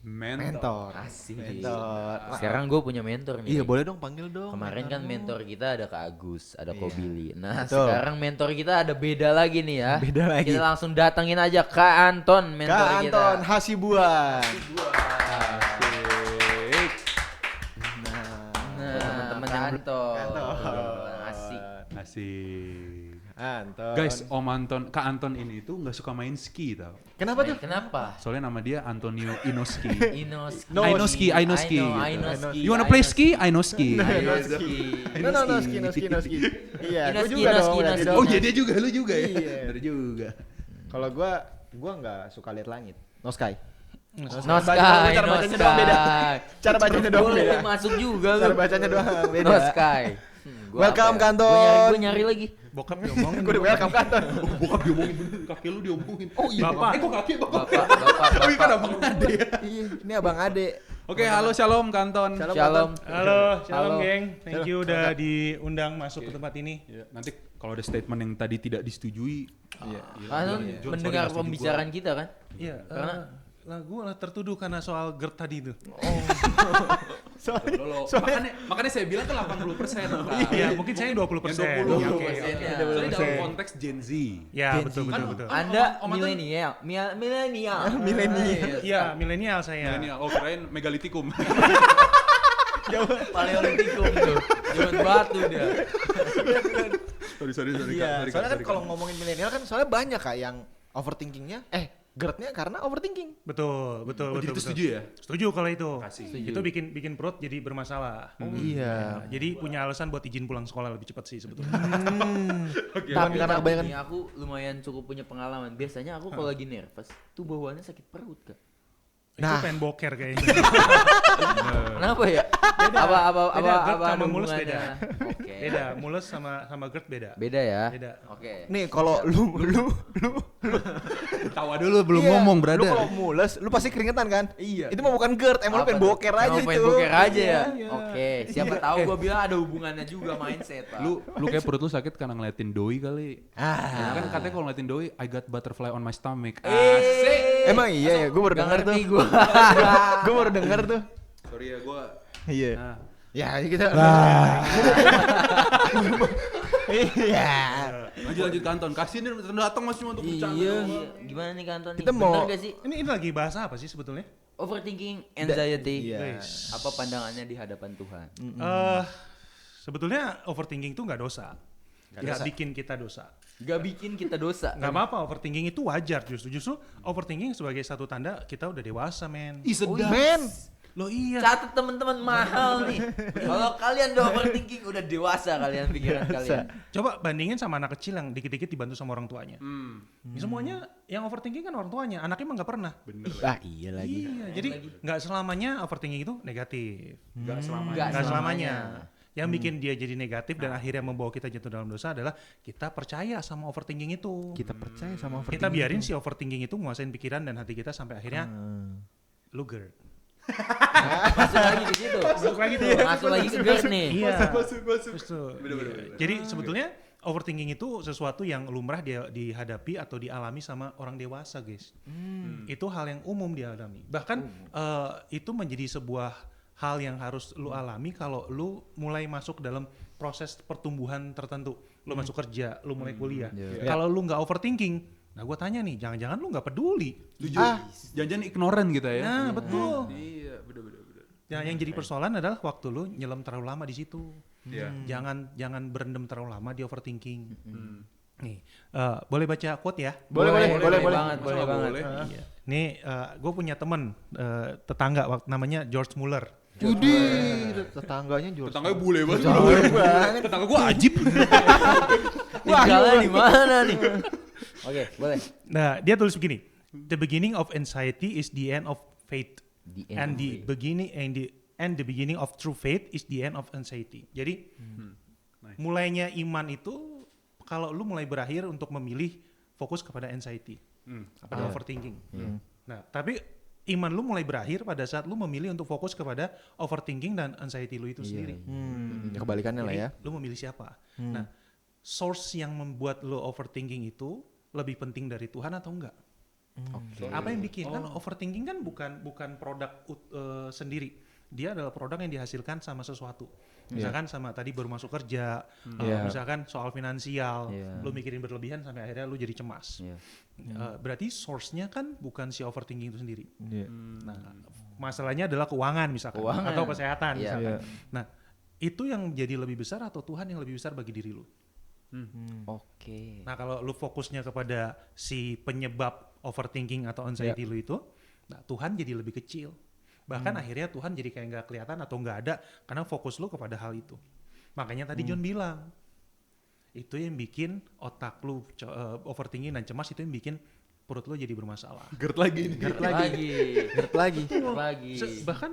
Speaker 1: Mentor.
Speaker 2: asik.
Speaker 1: Mentor.
Speaker 2: Sekarang gue punya mentor nih.
Speaker 1: Iya, boleh dong panggil dong.
Speaker 2: Kemarin kan mentor kita ada Kak Agus, ada Ko Billy. Nah,
Speaker 1: Betul.
Speaker 2: sekarang mentor kita ada beda lagi nih ya.
Speaker 1: Beda lagi.
Speaker 2: Kita langsung datangin aja Kak Anton, mentor
Speaker 1: Kak
Speaker 2: kita.
Speaker 1: Anton Hasibuan.
Speaker 2: Nah, teman-teman yang Anton.
Speaker 1: Anton.
Speaker 2: Asik.
Speaker 3: Asik.
Speaker 1: Anton.
Speaker 3: Guys, Om Anton, Kak Anton ini tuh nggak suka main ski tau.
Speaker 1: Kenapa tuh?
Speaker 2: Kenapa?
Speaker 3: Soalnya nama dia Antonio Inoski.
Speaker 2: Inoski.
Speaker 3: I know ski, I know ski.
Speaker 2: I know
Speaker 3: gitu.
Speaker 2: ski.
Speaker 3: You wanna play ski? I know ski.
Speaker 1: No, ski. Iya, gue
Speaker 2: Inoski,
Speaker 1: juga dong.
Speaker 2: Inoski,
Speaker 1: berarti
Speaker 2: Inoski.
Speaker 1: dong.
Speaker 3: Oh iya dia juga, lu juga ya?
Speaker 1: Iya.
Speaker 3: Bener juga.
Speaker 1: Kalau gua nggak suka lihat langit. No sky.
Speaker 2: No
Speaker 1: Cara
Speaker 2: sky,
Speaker 1: bacanya
Speaker 2: no
Speaker 1: doang beda.
Speaker 2: sky.
Speaker 1: Cara bacanya doang
Speaker 2: Boleh
Speaker 1: beda.
Speaker 2: masuk juga lu.
Speaker 1: Cara bacanya doang beda.
Speaker 2: No sky.
Speaker 1: Welcome, Kanton.
Speaker 2: Gue nyari lagi.
Speaker 4: Bokap diomongin.
Speaker 1: Gue udah welcome kantor.
Speaker 3: Bokap diomongin bener, kaki lu diomongin.
Speaker 1: Oh iya.
Speaker 4: Bapak.
Speaker 3: Kok kaki bapak?
Speaker 2: Bapak.
Speaker 3: Wih kan abang ade ya.
Speaker 1: Iya, ini abang Ade.
Speaker 3: Oke, halo Shalom Kanton.
Speaker 1: Shalom.
Speaker 2: Shalom.
Speaker 4: Halo, shalom
Speaker 2: Halo.
Speaker 4: geng. Thank you udah diundang masuk ke tempat ini.
Speaker 3: Ya, nanti kalau ada statement yang tadi tidak disetujui,
Speaker 2: Anu
Speaker 3: John,
Speaker 2: mendengar
Speaker 3: sorry, nggak setuju
Speaker 2: pembicaraan kita kan?
Speaker 4: Iya,
Speaker 2: Karena-
Speaker 4: gue tertuduh karena soal GERD tadi itu.
Speaker 3: makanya saya bilang kan 80%.
Speaker 4: Iya, mungkin saya 20%.
Speaker 3: Yang 20%.
Speaker 4: Ya, oke.
Speaker 3: Soalnya dalam konteks Gen Z.
Speaker 4: Ya, betul.
Speaker 2: Anda
Speaker 3: Om Anton-
Speaker 2: milenial. Milenial.
Speaker 4: Iya, milenial saya.
Speaker 3: Milenial. Oh kirain megalitikum.
Speaker 2: Paleolitikum tuh. Zaman batu dia.
Speaker 3: sorry.
Speaker 1: Iya, soalnya kan kalau ngomongin milenial kan soalnya banyak Kak yang overthinkingnya GERD-nya karena overthinking.
Speaker 4: Betul.
Speaker 3: Jadi itu setuju ya?
Speaker 4: Setuju kalau itu.
Speaker 3: Kasih.
Speaker 4: Itu bikin perut jadi bermasalah.
Speaker 1: Iya.
Speaker 4: Ya, jadi punya alasan buat izin pulang sekolah lebih cepat sih sebetulnya.
Speaker 1: Tapi karena kebanyakan
Speaker 2: Ini aku lumayan cukup punya pengalaman. Biasanya aku kalau lagi nervous tuh bawaannya sakit perut, Kak.
Speaker 4: Itu
Speaker 1: Nah.
Speaker 4: pengen boker kayaknya.
Speaker 2: Kenapa ya? Apa
Speaker 4: Beda, GERD sama
Speaker 2: ada
Speaker 4: mulus
Speaker 2: hubungannya?
Speaker 4: beda.
Speaker 2: Oke.
Speaker 4: Beda, mulus sama GERD beda.
Speaker 2: Beda ya?
Speaker 4: Beda.
Speaker 2: Oke.
Speaker 1: nih kalau lu
Speaker 3: Tawa dulu belum
Speaker 1: iya,
Speaker 3: ngomong,
Speaker 1: Lu
Speaker 3: brother.
Speaker 1: kalau mules, lu pasti keringetan kan?
Speaker 2: Iya.
Speaker 1: Itu mah bukan GERD, emang lu pengen
Speaker 2: Apa tuh?
Speaker 1: boker aja
Speaker 2: Emang
Speaker 1: itu.
Speaker 2: pengen boker aja ya?
Speaker 1: Iya.
Speaker 2: Oke, siapa tahu gua bilang ada hubungannya juga mindset, Pak.
Speaker 3: Lu kayak perut lu sakit karena ngeliatin doi kali.
Speaker 1: Ah.
Speaker 3: Kan katanya kalau ngeliatin doi, I got butterfly on my stomach.
Speaker 1: Emang iya ya, gue baru
Speaker 2: Gak
Speaker 1: denger tuh.
Speaker 2: ngerti gua.
Speaker 1: Gue baru denger tuh.
Speaker 3: Sorry ya gua.
Speaker 1: Iya.
Speaker 3: Nah,
Speaker 1: Ya, kita. Iya.
Speaker 3: lanjut Kanton. Kasihin dia datang masih untuk bercanda.
Speaker 2: Iya.
Speaker 3: doang.
Speaker 2: Gimana nih Kanton?
Speaker 1: Kita
Speaker 2: nih?
Speaker 1: mau-
Speaker 2: Bener gak sih?
Speaker 4: Ini lagi bahasa apa sih sebetulnya?
Speaker 2: Overthinking, anxiety.
Speaker 1: Iya.
Speaker 2: Apa pandangannya di hadapan Tuhan?
Speaker 4: Sebetulnya overthinking itu nggak dosa. Nggak bikin kita dosa.
Speaker 2: Gak bikin kita dosa.
Speaker 4: Nggak apa-apa, overthinking itu wajar justru overthinking sebagai satu tanda kita udah dewasa, men.
Speaker 3: Ih sedap.
Speaker 1: Men.
Speaker 4: Lo iya.
Speaker 2: Catat teman-teman mahal nih. Kalau kalian udah overthinking, udah dewasa kalian pikiran kalian.
Speaker 4: Coba bandingin sama anak kecil yang dikit-dikit dibantu sama orang tuanya.
Speaker 3: Hmm.
Speaker 4: Semuanya yang overthinking kan orang tuanya, anaknya mah nggak pernah.
Speaker 3: Bener.
Speaker 1: Ah, iya lagi.
Speaker 4: Iya, jadi nggak selamanya overthinking itu negatif.
Speaker 3: Gak selamanya.
Speaker 2: Nggak
Speaker 4: Nggak
Speaker 2: selamanya.
Speaker 4: Yang bikin dia jadi negatif dan akhirnya membawa kita jatuh dalam dosa adalah kita percaya sama overthinking itu.
Speaker 1: Kita percaya sama overthinking.
Speaker 4: Kita biarin si overthinking itu menguasain pikiran dan hati kita sampai akhirnya lu GERD.
Speaker 2: Masuk lagi di situ.
Speaker 4: Masuk lagi tuh.
Speaker 2: Masuk lagi ke GERD nih.
Speaker 4: Iya.
Speaker 3: Masuk.
Speaker 4: Terus tuh.
Speaker 3: Bener.
Speaker 4: Jadi sebetulnya overthinking itu sesuatu yang lumrah dia dihadapi atau dialami sama orang dewasa, guys. Itu hal yang umum dialami. Bahkan itu menjadi sebuah hal yang harus lu alami kalau lu mulai masuk dalam proses pertumbuhan tertentu. Lu masuk kerja, lu mulai kuliah. Kalau lu nggak overthinking, nah gue tanya nih, jangan-jangan lu nggak peduli.
Speaker 3: Jangan-jangan ignoran gitu ya.
Speaker 4: Nah, betul.
Speaker 3: Iya, bener.
Speaker 4: Nah, yang jadi persoalan adalah waktu lu nyelam terlalu lama di situ.
Speaker 3: Iya.
Speaker 4: Jangan berendam terlalu lama di overthinking. Nih, boleh baca quote ya?
Speaker 1: Boleh.
Speaker 2: banget, boleh
Speaker 3: Masa
Speaker 2: banget.
Speaker 3: boleh?
Speaker 4: Iya. Nih, gue punya teman tetangga namanya George Muller.
Speaker 1: Tetangganya George.
Speaker 3: Tetangganya bule banget.
Speaker 1: banget.
Speaker 3: Tetangga gua ajib.
Speaker 2: Tinggalnya di mana nih? Oke, boleh.
Speaker 4: Nah, dia tulis begini. The beginning of anxiety is the end of faith.
Speaker 2: The end
Speaker 4: And
Speaker 2: of
Speaker 4: the
Speaker 2: faith.
Speaker 4: beginning and the beginning of true faith is the end of anxiety. Jadi mulainya iman itu kalau lu mulai berakhir untuk memilih fokus kepada anxiety, kepada overthinking. Nah, tapi iman lu mulai berakhir pada saat lu memilih untuk fokus kepada overthinking dan anxiety lu itu sendiri.
Speaker 1: Ya kebalikannya lah
Speaker 4: Jadi,
Speaker 1: ya.
Speaker 4: lu memilih siapa? Nah, source yang membuat lu overthinking itu lebih penting dari Tuhan atau enggak? Apa yang bikin? Kan overthinking kan bukan produk sendiri. Dia adalah produk yang dihasilkan sama sesuatu. Misalkan sama tadi baru masuk kerja, misalkan soal finansial, lu mikirin berlebihan sampai akhirnya lu jadi cemas. Berarti source-nya kan bukan si overthinking itu sendiri. Nah, masalahnya adalah keuangan misalkan atau kesehatan
Speaker 2: Iya.
Speaker 4: misalkan. Nah, itu yang jadi lebih besar atau Tuhan yang lebih besar bagi diri lu?
Speaker 2: Oke.
Speaker 4: Nah kalau lu fokusnya kepada si penyebab overthinking atau anxiety lu itu, nah Tuhan jadi lebih kecil. Bahkan akhirnya Tuhan jadi kayak nggak kelihatan atau nggak ada karena fokus lu kepada hal itu. Makanya tadi John bilang, itu yang bikin otak lu overthinking dan cemas, itu yang bikin perut lu jadi bermasalah.
Speaker 3: GERD lagi nih.
Speaker 1: Gerd lagi.
Speaker 2: lagi.
Speaker 4: Bahkan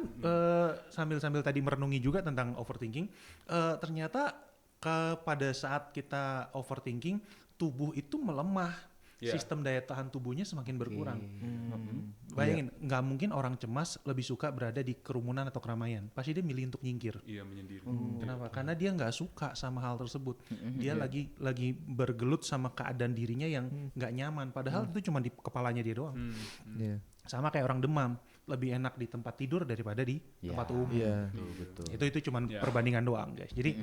Speaker 4: sambil tadi merenungi juga tentang overthinking, ternyata pada saat kita overthinking, tubuh itu melemah.
Speaker 3: Yeah.
Speaker 4: Sistem daya tahan tubuhnya semakin berkurang. Bayangin, nggak mungkin orang cemas lebih suka berada di kerumunan atau keramaian. Pasti dia milih untuk nyingkir.
Speaker 3: Iya, menyendiri.
Speaker 4: Kenapa? Karena dia nggak suka sama hal tersebut. Dia lagi bergelut sama keadaan dirinya yang nggak nyaman. Padahal itu cuma di kepalanya dia doang.
Speaker 1: Iya.
Speaker 4: Sama kayak orang demam, lebih enak di tempat tidur daripada di tempat umum.
Speaker 1: Iya.
Speaker 2: Betul.
Speaker 4: Itu cuma perbandingan doang, guys. Jadi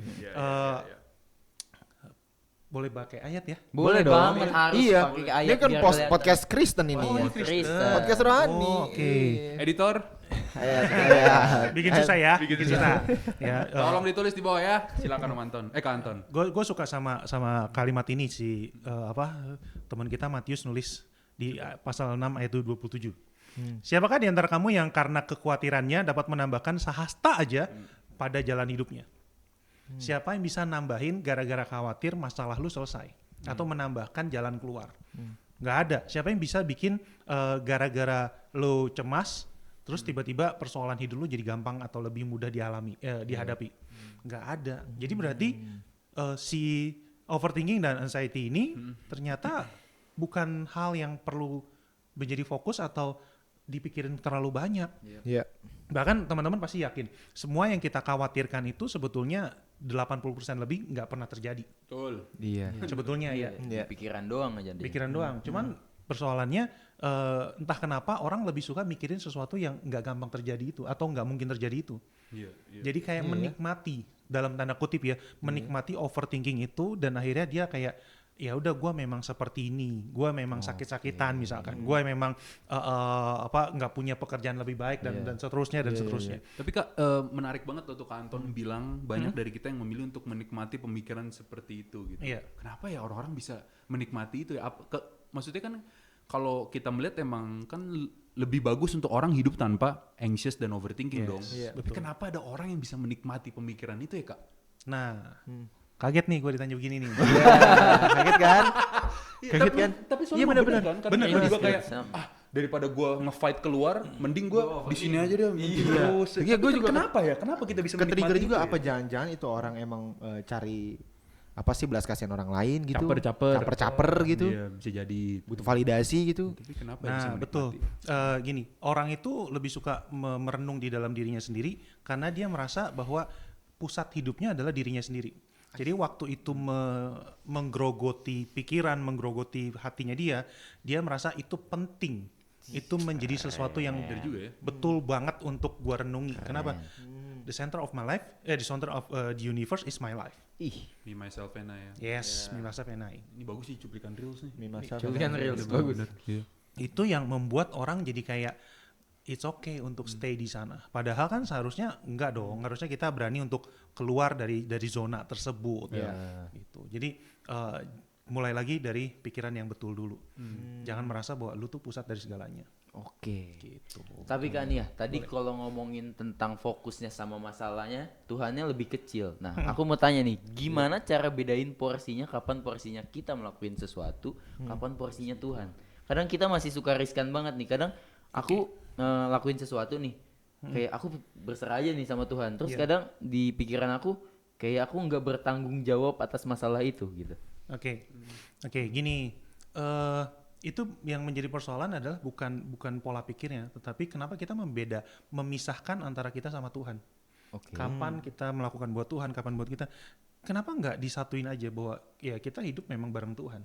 Speaker 4: boleh pakai ayat ya?
Speaker 2: Boleh
Speaker 1: dong.
Speaker 2: banget, harus
Speaker 1: Iya.
Speaker 2: pakai ayat
Speaker 1: Ini kan
Speaker 2: biar kelihatan.
Speaker 1: podcast Kristen ini.
Speaker 4: Oh,
Speaker 1: ya.
Speaker 4: ini Kristen.
Speaker 1: Podcast rohani.
Speaker 4: Oh, oke.
Speaker 3: Editor,
Speaker 1: Ayat.
Speaker 4: Bikin susah ya.
Speaker 3: Bikin
Speaker 4: susah. Ya,
Speaker 3: tolong ditulis di bawah ya. Silakan Om Anton. Kak Anton.
Speaker 4: gue suka sama kalimat ini si teman kita Matius nulis di pasal 6 ayat 27. Siapakah di antara kamu yang karena kekhawatirannya dapat menambahkan sehasta aja pada jalan hidupnya? Siapa yang bisa nambahin gara-gara khawatir masalah lu selesai atau menambahkan jalan keluar? Nggak ada. Siapa yang bisa bikin gara-gara lu cemas terus tiba-tiba persoalan hidup lu jadi gampang atau lebih mudah dihadapi? Nggak ada. Jadi berarti si overthinking dan anxiety ini ternyata bukan hal yang perlu menjadi fokus atau dipikirin terlalu banyak.
Speaker 1: Iya.
Speaker 4: Bahkan teman-teman pasti yakin semua yang kita khawatirkan itu sebetulnya 80% lebih nggak pernah terjadi.
Speaker 3: Betul.
Speaker 1: Iya.
Speaker 4: Sebetulnya ya.
Speaker 2: Di pikiran doang aja.
Speaker 4: Pikiran doang. Cuman persoalannya entah kenapa orang lebih suka mikirin sesuatu yang nggak gampang terjadi itu atau nggak mungkin terjadi itu.
Speaker 3: Iya.
Speaker 4: Jadi kayak menikmati dalam tanda kutip ya, menikmati overthinking itu dan akhirnya dia kayak ya udah gue memang seperti ini, gue memang sakit-sakitan misalkan, gue memang nggak punya pekerjaan lebih baik dan seterusnya dan seterusnya.
Speaker 3: Tapi Kak, menarik banget tuh Kak Anton bilang banyak dari kita yang memilih untuk menikmati pemikiran seperti itu gitu.
Speaker 4: Iya.
Speaker 3: Kenapa ya orang-orang bisa menikmati itu ya? Maksudnya kan kalau kita melihat emang kan lebih bagus untuk orang hidup tanpa anxious dan overthinking dong.
Speaker 1: Iya,
Speaker 3: Tapi kenapa ada orang yang bisa menikmati pemikiran itu ya Kak?
Speaker 4: Nah, kaget nih gue ditanya begini nih.
Speaker 1: Kaget kan? Kaget kan?
Speaker 3: Tapi soalnya
Speaker 1: Iya, benar-benar.
Speaker 3: kan? Karena gue juga kayak
Speaker 2: Sama.
Speaker 3: daripada gue nge-fight keluar, mending gue di sini aja deh. Terus.
Speaker 1: Iya, gue juga
Speaker 3: kenapa ya? Kenapa kita bisa
Speaker 1: Ketrigger
Speaker 3: menikmati
Speaker 1: juga
Speaker 3: itu
Speaker 1: apa
Speaker 3: ya?
Speaker 1: jangan-jangan itu orang emang cari apa sih belas kasihan orang lain gitu.
Speaker 3: Caper-caper.
Speaker 1: gitu.
Speaker 3: Iya, bisa jadi.
Speaker 1: Butuh validasi gitu.
Speaker 3: Tapi kenapa ya bisa
Speaker 4: Nah,
Speaker 3: menikmati?
Speaker 4: betul. Gini, orang itu lebih suka merenung di dalam dirinya sendiri karena dia merasa bahwa pusat hidupnya adalah dirinya sendiri. Jadi waktu itu menggerogoti pikiran, menggerogoti hatinya dia merasa itu penting. Itu menjadi sesuatu yang
Speaker 3: juga ya.
Speaker 4: betul banget untuk gua renungi. Kenapa? The center of my life, the center of the universe is my life.
Speaker 2: Ih,
Speaker 3: Me, myself, and I ya.
Speaker 4: Yes, me myself and I.
Speaker 3: Ini bagus sih cuplikan Reels nih.
Speaker 2: cuplikan reels bagus.
Speaker 3: Iya.
Speaker 4: Itu yang membuat orang jadi kayak it's okay untuk stay di sana. Padahal kan seharusnya enggak dong. Harusnya kita berani untuk keluar dari zona tersebut. Gitu. Jadi mulai lagi dari pikiran yang betul dulu. Jangan merasa bahwa lu tuh pusat dari segalanya.
Speaker 2: Oke.
Speaker 4: Gitu.
Speaker 2: Tapi kan ya, tadi kalau ngomongin tentang fokusnya sama masalahnya, Tuhannya lebih kecil. Nah, aku mau tanya nih, gimana cara bedain porsinya, kapan porsinya kita melakukan sesuatu, kapan porsinya Tuhan? Kadang kita masih suka riskan banget nih. Kadang aku lakuin sesuatu nih, kayak aku berserah aja nih sama Tuhan. Terus kadang di pikiran aku, kayak aku nggak bertanggung jawab atas masalah itu gitu.
Speaker 4: Oke, gini. Itu yang menjadi persoalan adalah bukan pola pikirnya, tetapi kenapa kita memisahkan antara kita sama Tuhan. Kapan kita melakukan buat Tuhan, kapan buat kita. Kenapa nggak disatuin aja bahwa ya kita hidup memang bareng Tuhan.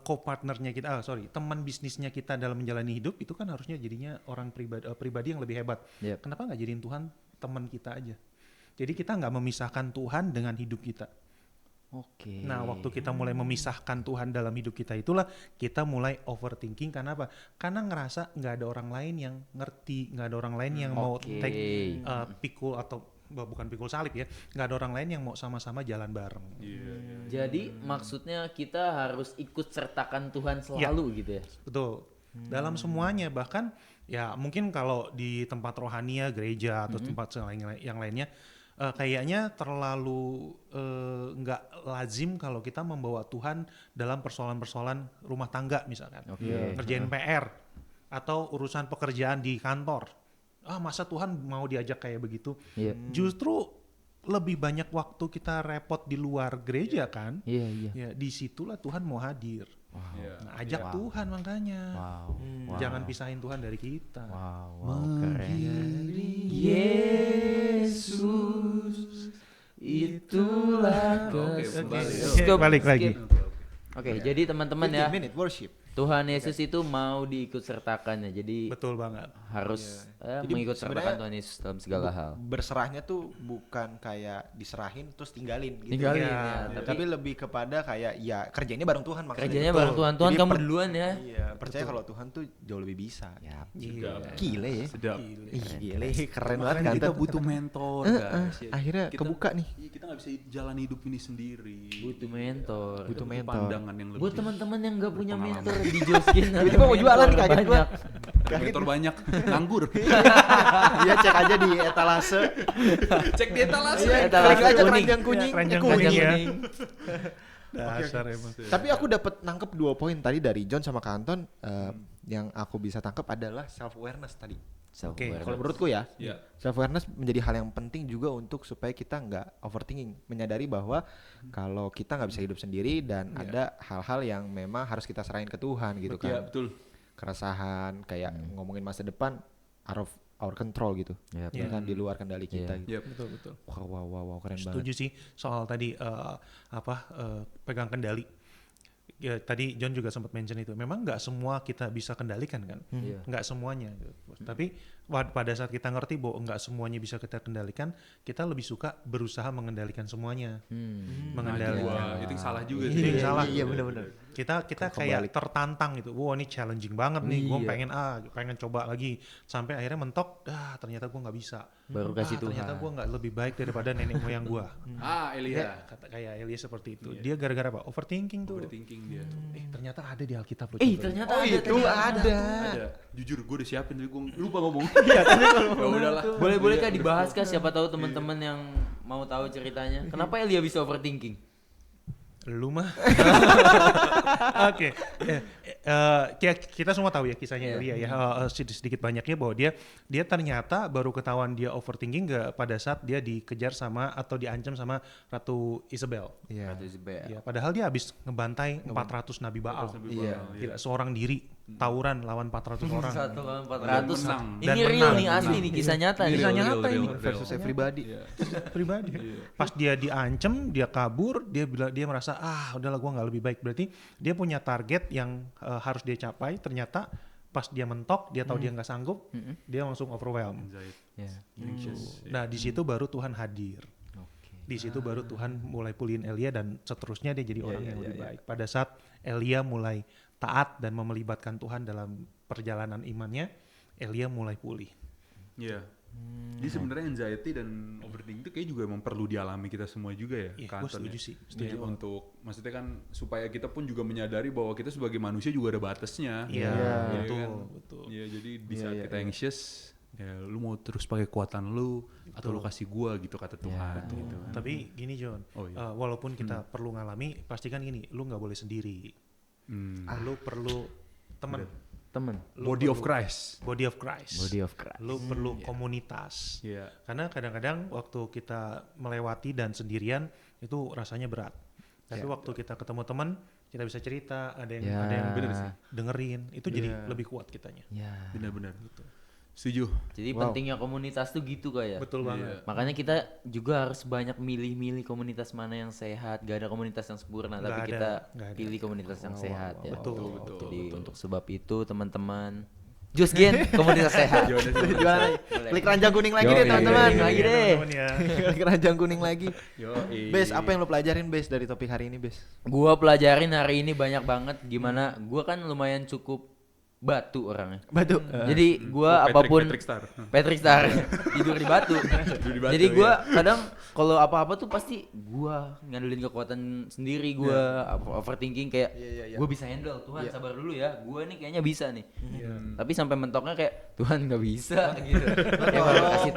Speaker 4: Co-partnernya kita, teman bisnisnya kita dalam menjalani hidup itu kan harusnya jadinya orang pribadi yang lebih hebat.
Speaker 2: Yep.
Speaker 4: Kenapa nggak jadiin Tuhan teman kita aja? Jadi kita nggak memisahkan Tuhan dengan hidup kita.
Speaker 2: Oke.
Speaker 4: Nah, waktu kita mulai memisahkan Tuhan dalam hidup kita itulah kita mulai overthinking. Karena apa? Karena ngerasa nggak ada orang lain yang ngerti, nggak ada orang lain yang mau take pikul atau bukan pikul salib ya, nggak ada orang lain yang mau sama-sama jalan bareng.
Speaker 2: Jadi maksudnya kita harus ikut sertakan Tuhan selalu gitu ya.
Speaker 4: Betul. Dalam semuanya, bahkan ya mungkin kalau di tempat rohania gereja atau tempat yang lainnya kayaknya terlalu nggak lazim kalau kita membawa Tuhan dalam persoalan-persoalan rumah tangga misalkan, kerjain PR atau urusan pekerjaan di kantor. Masa Tuhan mau diajak kayak begitu? Justru lebih banyak waktu kita repot di luar gereja kan? Ya, disitulah Tuhan mau hadir. Nah, ajak Tuhan makanya. Jangan pisahin Tuhan dari kita.
Speaker 2: Yesus itulah
Speaker 4: Balik lagi.
Speaker 2: Oke, jadi teman-teman ya,
Speaker 1: 15 minute worship.
Speaker 2: Tuhan Yesus itu mau diikut sertakan ya. Jadi
Speaker 4: Betul banget.
Speaker 2: harus
Speaker 1: Jadi
Speaker 2: mengikut sertakan
Speaker 1: sebenarnya
Speaker 2: Tuhan Yesus dalam segala hal.
Speaker 1: Berserahnya tuh bukan kayak diserahin terus tinggalin gitu.
Speaker 2: Tinggalin
Speaker 4: Ya,
Speaker 2: ya,
Speaker 1: Tapi lebih kepada kayak ya kerjanya bareng Tuhan maksudnya.
Speaker 2: kerjanya
Speaker 1: Betul.
Speaker 2: bareng Tuhan. Tuhan
Speaker 1: Jadi
Speaker 2: kamu duluan ya.
Speaker 1: Iya, percaya kalau Tuhan tuh jauh lebih bisa. Gile ya.
Speaker 3: Sedap.
Speaker 1: Ih, gile, keren banget
Speaker 3: Makanya
Speaker 1: kan.
Speaker 3: kita butuh mentor guys. Ya.
Speaker 1: Akhirnya
Speaker 3: Kita-
Speaker 1: kebuka nih.
Speaker 3: Iya, kita nggak bisa jalan hidup ini sendiri.
Speaker 2: Butuh mentor.
Speaker 1: Butuh mentor.
Speaker 3: Pandangan yang lebih.
Speaker 2: Buat teman-teman yang nggak punya mentor di Joskin,
Speaker 1: Tiba-tiba mau jualan nih, kaget gua.
Speaker 3: Ada mentor banyak, nganggur.
Speaker 1: Iya, cek aja di etalase.
Speaker 3: Cek di etalase.
Speaker 1: Iya,
Speaker 2: etalase
Speaker 1: klik aja
Speaker 2: kuning.
Speaker 1: keranjang kuning.
Speaker 4: Ya, keranjang
Speaker 1: kuning.
Speaker 4: kuning ya.
Speaker 2: kuning.
Speaker 4: Dasar emang.
Speaker 1: Tapi aku dapat nangkep 2 poin tadi dari John sama Kak Anton. Yang aku bisa tangkep adalah self awareness tadi.
Speaker 4: Oke,
Speaker 1: Kalau menurutku ya,
Speaker 3: Iya.
Speaker 1: self awareness menjadi hal yang penting juga untuk supaya kita nggak overthinking, menyadari bahwa kalau kita nggak bisa hidup sendiri dan ada hal-hal yang memang harus kita serahin ke Tuhan gitu
Speaker 3: Iya,
Speaker 1: kan.
Speaker 3: betul.
Speaker 1: Keresahan kayak ngomongin masa depan out of our control gitu,
Speaker 2: Yap.
Speaker 1: ya kan, di luar kendali kita. Gitu.
Speaker 3: Iya.
Speaker 4: Betul.
Speaker 1: Wow, keren
Speaker 4: Setuju
Speaker 1: banget.
Speaker 4: sih soal tadi pegang kendali. Ya, tadi John juga sempat mention itu. Memang nggak semua kita bisa kendalikan kan,
Speaker 2: Iya.
Speaker 4: nggak semuanya. Gitu. Tapi pada saat kita ngerti bahwa nggak semuanya bisa kita kendalikan, kita lebih suka berusaha mengendalikan semuanya, mengendalikan.
Speaker 3: Itu yang salah juga.
Speaker 4: Itu yang salah.
Speaker 1: Iya, benar-benar.
Speaker 4: Kita kayak tertantang gitu. Wah, ini challenging banget nih. Gue pengen coba lagi. Sampai akhirnya mentok. Ternyata gue nggak bisa.
Speaker 2: Baru kasih Tuhan.
Speaker 4: Ternyata gue nggak lebih baik daripada nenek moyang gue.
Speaker 3: Elia.
Speaker 4: Kata kayak Elia seperti itu. Dia gara-gara apa? Overthinking tuh.
Speaker 3: Overthinking dia.
Speaker 4: Ternyata ada di Alkitab loh.
Speaker 2: Ternyata
Speaker 1: Itu ada.
Speaker 3: Ada. Jujur gue udah siapin tapi gue lupa ngomong. Ya udahlah.
Speaker 2: Boleh kah dibahas kah, siapa tahu teman-teman yang mau tahu ceritanya. Kenapa Elia bisa overthinking?
Speaker 4: Lu mah. Oke. Kita semua tahu ya kisahnya Elia ya. Sedikit banyaknya bahwa dia ternyata baru ketahuan dia overthinking pada saat dia dikejar sama atau diancam sama Ratu Isabel.
Speaker 1: Iya.
Speaker 4: Ya, padahal dia habis ngebantai 400 nabi Baal.
Speaker 1: Iya.
Speaker 4: Gila, seorang diri tawuran lawan 400 orang.
Speaker 2: 1 lawan 400.
Speaker 3: menang.
Speaker 2: Ini
Speaker 4: Dan
Speaker 2: real
Speaker 4: menang.
Speaker 2: nih, asli nih, kisah nyata nih.
Speaker 4: Kisah nyata ini.
Speaker 1: Versus everybody.
Speaker 4: Pribadi. Pas dia diancam, dia kabur, dia merasa udahlah gua nggak lebih baik. Berarti dia punya target yang harus dia capai. Ternyata pas dia mentok, dia tahu dia nggak sanggup, dia langsung overwhelmed.
Speaker 2: Ya.
Speaker 4: Nah di situ baru Tuhan hadir. Di situ baru Tuhan mulai pulihin Elia dan seterusnya dia jadi orang yang lebih baik. Pada saat Elia mulai taat dan melibatkan Tuhan dalam perjalanan imannya, Elia mulai pulih.
Speaker 3: Iya. Jadi sebenarnya anxiety dan overthinking itu kayak juga emang perlu dialami kita semua juga ya.
Speaker 4: Iya,
Speaker 3: Kak
Speaker 4: gue
Speaker 3: Anton,
Speaker 4: setuju
Speaker 3: ya?
Speaker 4: sih.
Speaker 3: Iya, untuk maksudnya kan supaya kita pun juga menyadari bahwa kita sebagai manusia juga ada batasnya.
Speaker 4: Iya,
Speaker 3: Iya
Speaker 4: betul,
Speaker 3: kan?
Speaker 4: betul.
Speaker 3: Iya, jadi di saat kita anxious, ya lu mau terus pakai kekuatan lu atau lu kasih gua gitu kata Tuhan gitu.
Speaker 4: Tapi gini John,
Speaker 3: Oh, iya.
Speaker 4: walaupun kita perlu ngalami, pastikan gini, lu nggak boleh sendiri.
Speaker 3: Hmm.
Speaker 4: Lu perlu teman,
Speaker 2: Temen.
Speaker 3: Body of Christ.
Speaker 4: body of Christ.
Speaker 2: Body of Christ.
Speaker 4: Lu perlu komunitas.
Speaker 3: Iya.
Speaker 4: Karena kadang-kadang waktu kita melewati dan sendirian itu rasanya berat. Tapi waktu kita ketemu teman, kita bisa cerita, ada yang
Speaker 3: Bener sih.
Speaker 4: dengerin, itu jadi lebih kuat kitanya.
Speaker 2: Ya.
Speaker 3: Benar-benar. Setuju.
Speaker 2: Jadi pentingnya komunitas tuh gitu kayak.
Speaker 4: Betul banget.
Speaker 2: Makanya kita juga harus banyak milih-milih komunitas mana yang sehat. Gak ada komunitas yang sempurna,
Speaker 4: Nggak
Speaker 2: tapi
Speaker 4: ada,
Speaker 2: kita
Speaker 4: nggak ada.
Speaker 2: pilih komunitas yang sehat ya.
Speaker 4: Betul.
Speaker 2: Jadi untuk sebab itu teman-teman, Jusgen komunitas sehat.
Speaker 1: Jualan. Klik keranjang kuning lagi
Speaker 2: Yo,
Speaker 1: deh
Speaker 2: iya,
Speaker 1: teman-teman.
Speaker 2: iya, lagi deh.
Speaker 4: Teman-teman ya.
Speaker 1: Klik keranjang kuning lagi.
Speaker 3: Yo,
Speaker 1: Bes, apa yang lo pelajarin Bes dari topik hari ini Bes?
Speaker 2: Gua pelajarin hari ini banyak banget gimana gua kan lumayan cukup batu orangnya.
Speaker 1: Batu.
Speaker 2: Jadi gua
Speaker 3: Patrick Star.
Speaker 2: Patrick Star tidur di batu. Jadi gua kadang kalau apa-apa tuh pasti gua ngandelin kekuatan sendiri gua overthinking kayak gua bisa handle. Tuhan sabar dulu ya. Gua nih kayaknya bisa nih. Tapi sampai mentoknya kayak Tuhan nggak bisa gitu. Kayak baru kasih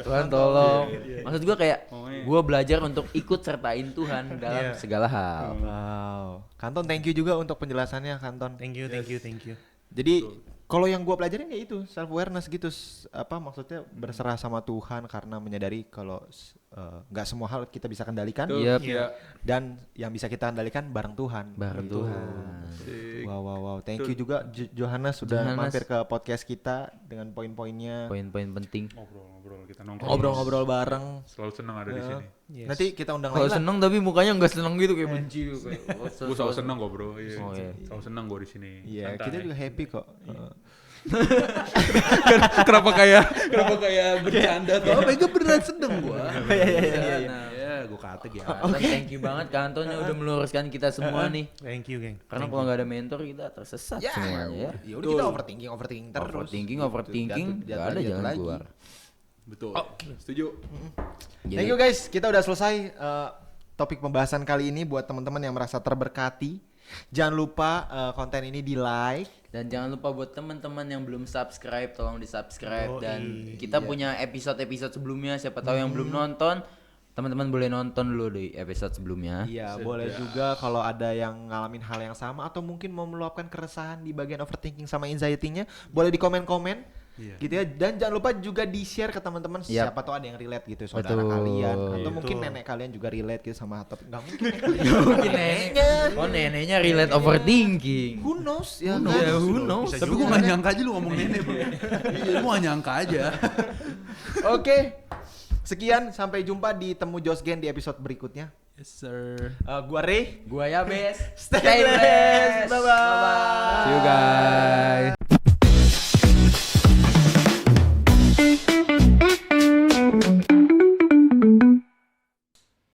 Speaker 2: Tuhan tolong. Maksud gua kayak gua belajar untuk ikut sertain Tuhan dalam segala hal.
Speaker 1: Wow. Kanton thank you juga untuk penjelasannya Kanton.
Speaker 4: Thank you.
Speaker 1: Jadi kalau yang gua pelajarin ya itu self awareness gitu, apa maksudnya berserah sama Tuhan karena menyadari kalau nggak semua hal kita bisa kendalikan.
Speaker 2: Yep.
Speaker 3: Iya.
Speaker 1: Dan yang bisa kita kendalikan bareng Tuhan.
Speaker 2: Bareng
Speaker 1: Gitu.
Speaker 2: Tuhan.
Speaker 1: Wow. Thank you juga Johannes sudah mampir ke podcast kita dengan poin-poinnya.
Speaker 2: Poin-poin penting.
Speaker 3: Ngobrol kita nongkrong.
Speaker 1: Ngobrol-ngobrol bareng.
Speaker 3: Selalu senang ada di sini.
Speaker 4: Yes.
Speaker 1: Nanti kita undang
Speaker 2: Kalau
Speaker 1: lagi lah.
Speaker 2: seneng tapi mukanya nggak seneng gitu kayak benci gitu kayak.
Speaker 3: Gue selalu senang kok bro. Iya.
Speaker 2: Oh, iya.
Speaker 3: Selalu senang gue di sini.
Speaker 1: Iya,
Speaker 3: Santai.
Speaker 1: kita juga happy kok.
Speaker 3: kenapa kayak bercanda tuh? Oh, mereka beneran sedang gua.
Speaker 2: Iya,
Speaker 3: Gue kata ya.
Speaker 2: Thank you banget Kak Anton yang udah meluruskan kita semua nih.
Speaker 4: Thank you, geng.
Speaker 2: Karena kalau nggak ada mentor kita tersesat semuanya ya.
Speaker 1: Ya udah kita overthinking terus.
Speaker 2: Overthinking, nggak ada jalan keluar.
Speaker 3: Betul. Setuju.
Speaker 1: Thank you guys, kita udah selesai topik pembahasan kali ini buat teman-teman yang merasa terberkati. Jangan lupa konten ini di like.
Speaker 2: Dan jangan lupa buat teman-teman yang belum subscribe, tolong di subscribe.
Speaker 4: Yoi.
Speaker 2: Dan kita punya episode-episode sebelumnya, siapa tahu yang belum nonton, teman-teman boleh nonton dulu di episode sebelumnya.
Speaker 1: Iya, boleh juga kalau ada yang ngalamin hal yang sama atau mungkin mau meluapkan keresahan di bagian overthinking sama anxiety-nya, boleh di komen-komen.
Speaker 3: Iya.
Speaker 1: Gitu ya. Dan jangan lupa juga di-share ke teman-teman, siapa tahu ada yang relate gitu, saudara
Speaker 2: Betul.
Speaker 1: kalian atau
Speaker 4: Betul.
Speaker 1: mungkin nenek kalian juga relate gitu sama topik. Enggak mungkin.
Speaker 2: Mungkin neneknya. Oh neneknya relate overthinking.
Speaker 1: Who knows ya?
Speaker 2: Who
Speaker 1: kan?
Speaker 2: knows? Who knows?
Speaker 3: Tapi gue gak nyangka aja lu ngomong nenek bro. Iya, gue gak nyangka aja.
Speaker 1: Oke. Sekian, sampai jumpa di Temu Josgen di episode berikutnya.
Speaker 3: Yes sir.
Speaker 1: Gua Ray.
Speaker 2: Gua ya bes.
Speaker 1: Stay blessed. Bye-bye.
Speaker 3: See you guys.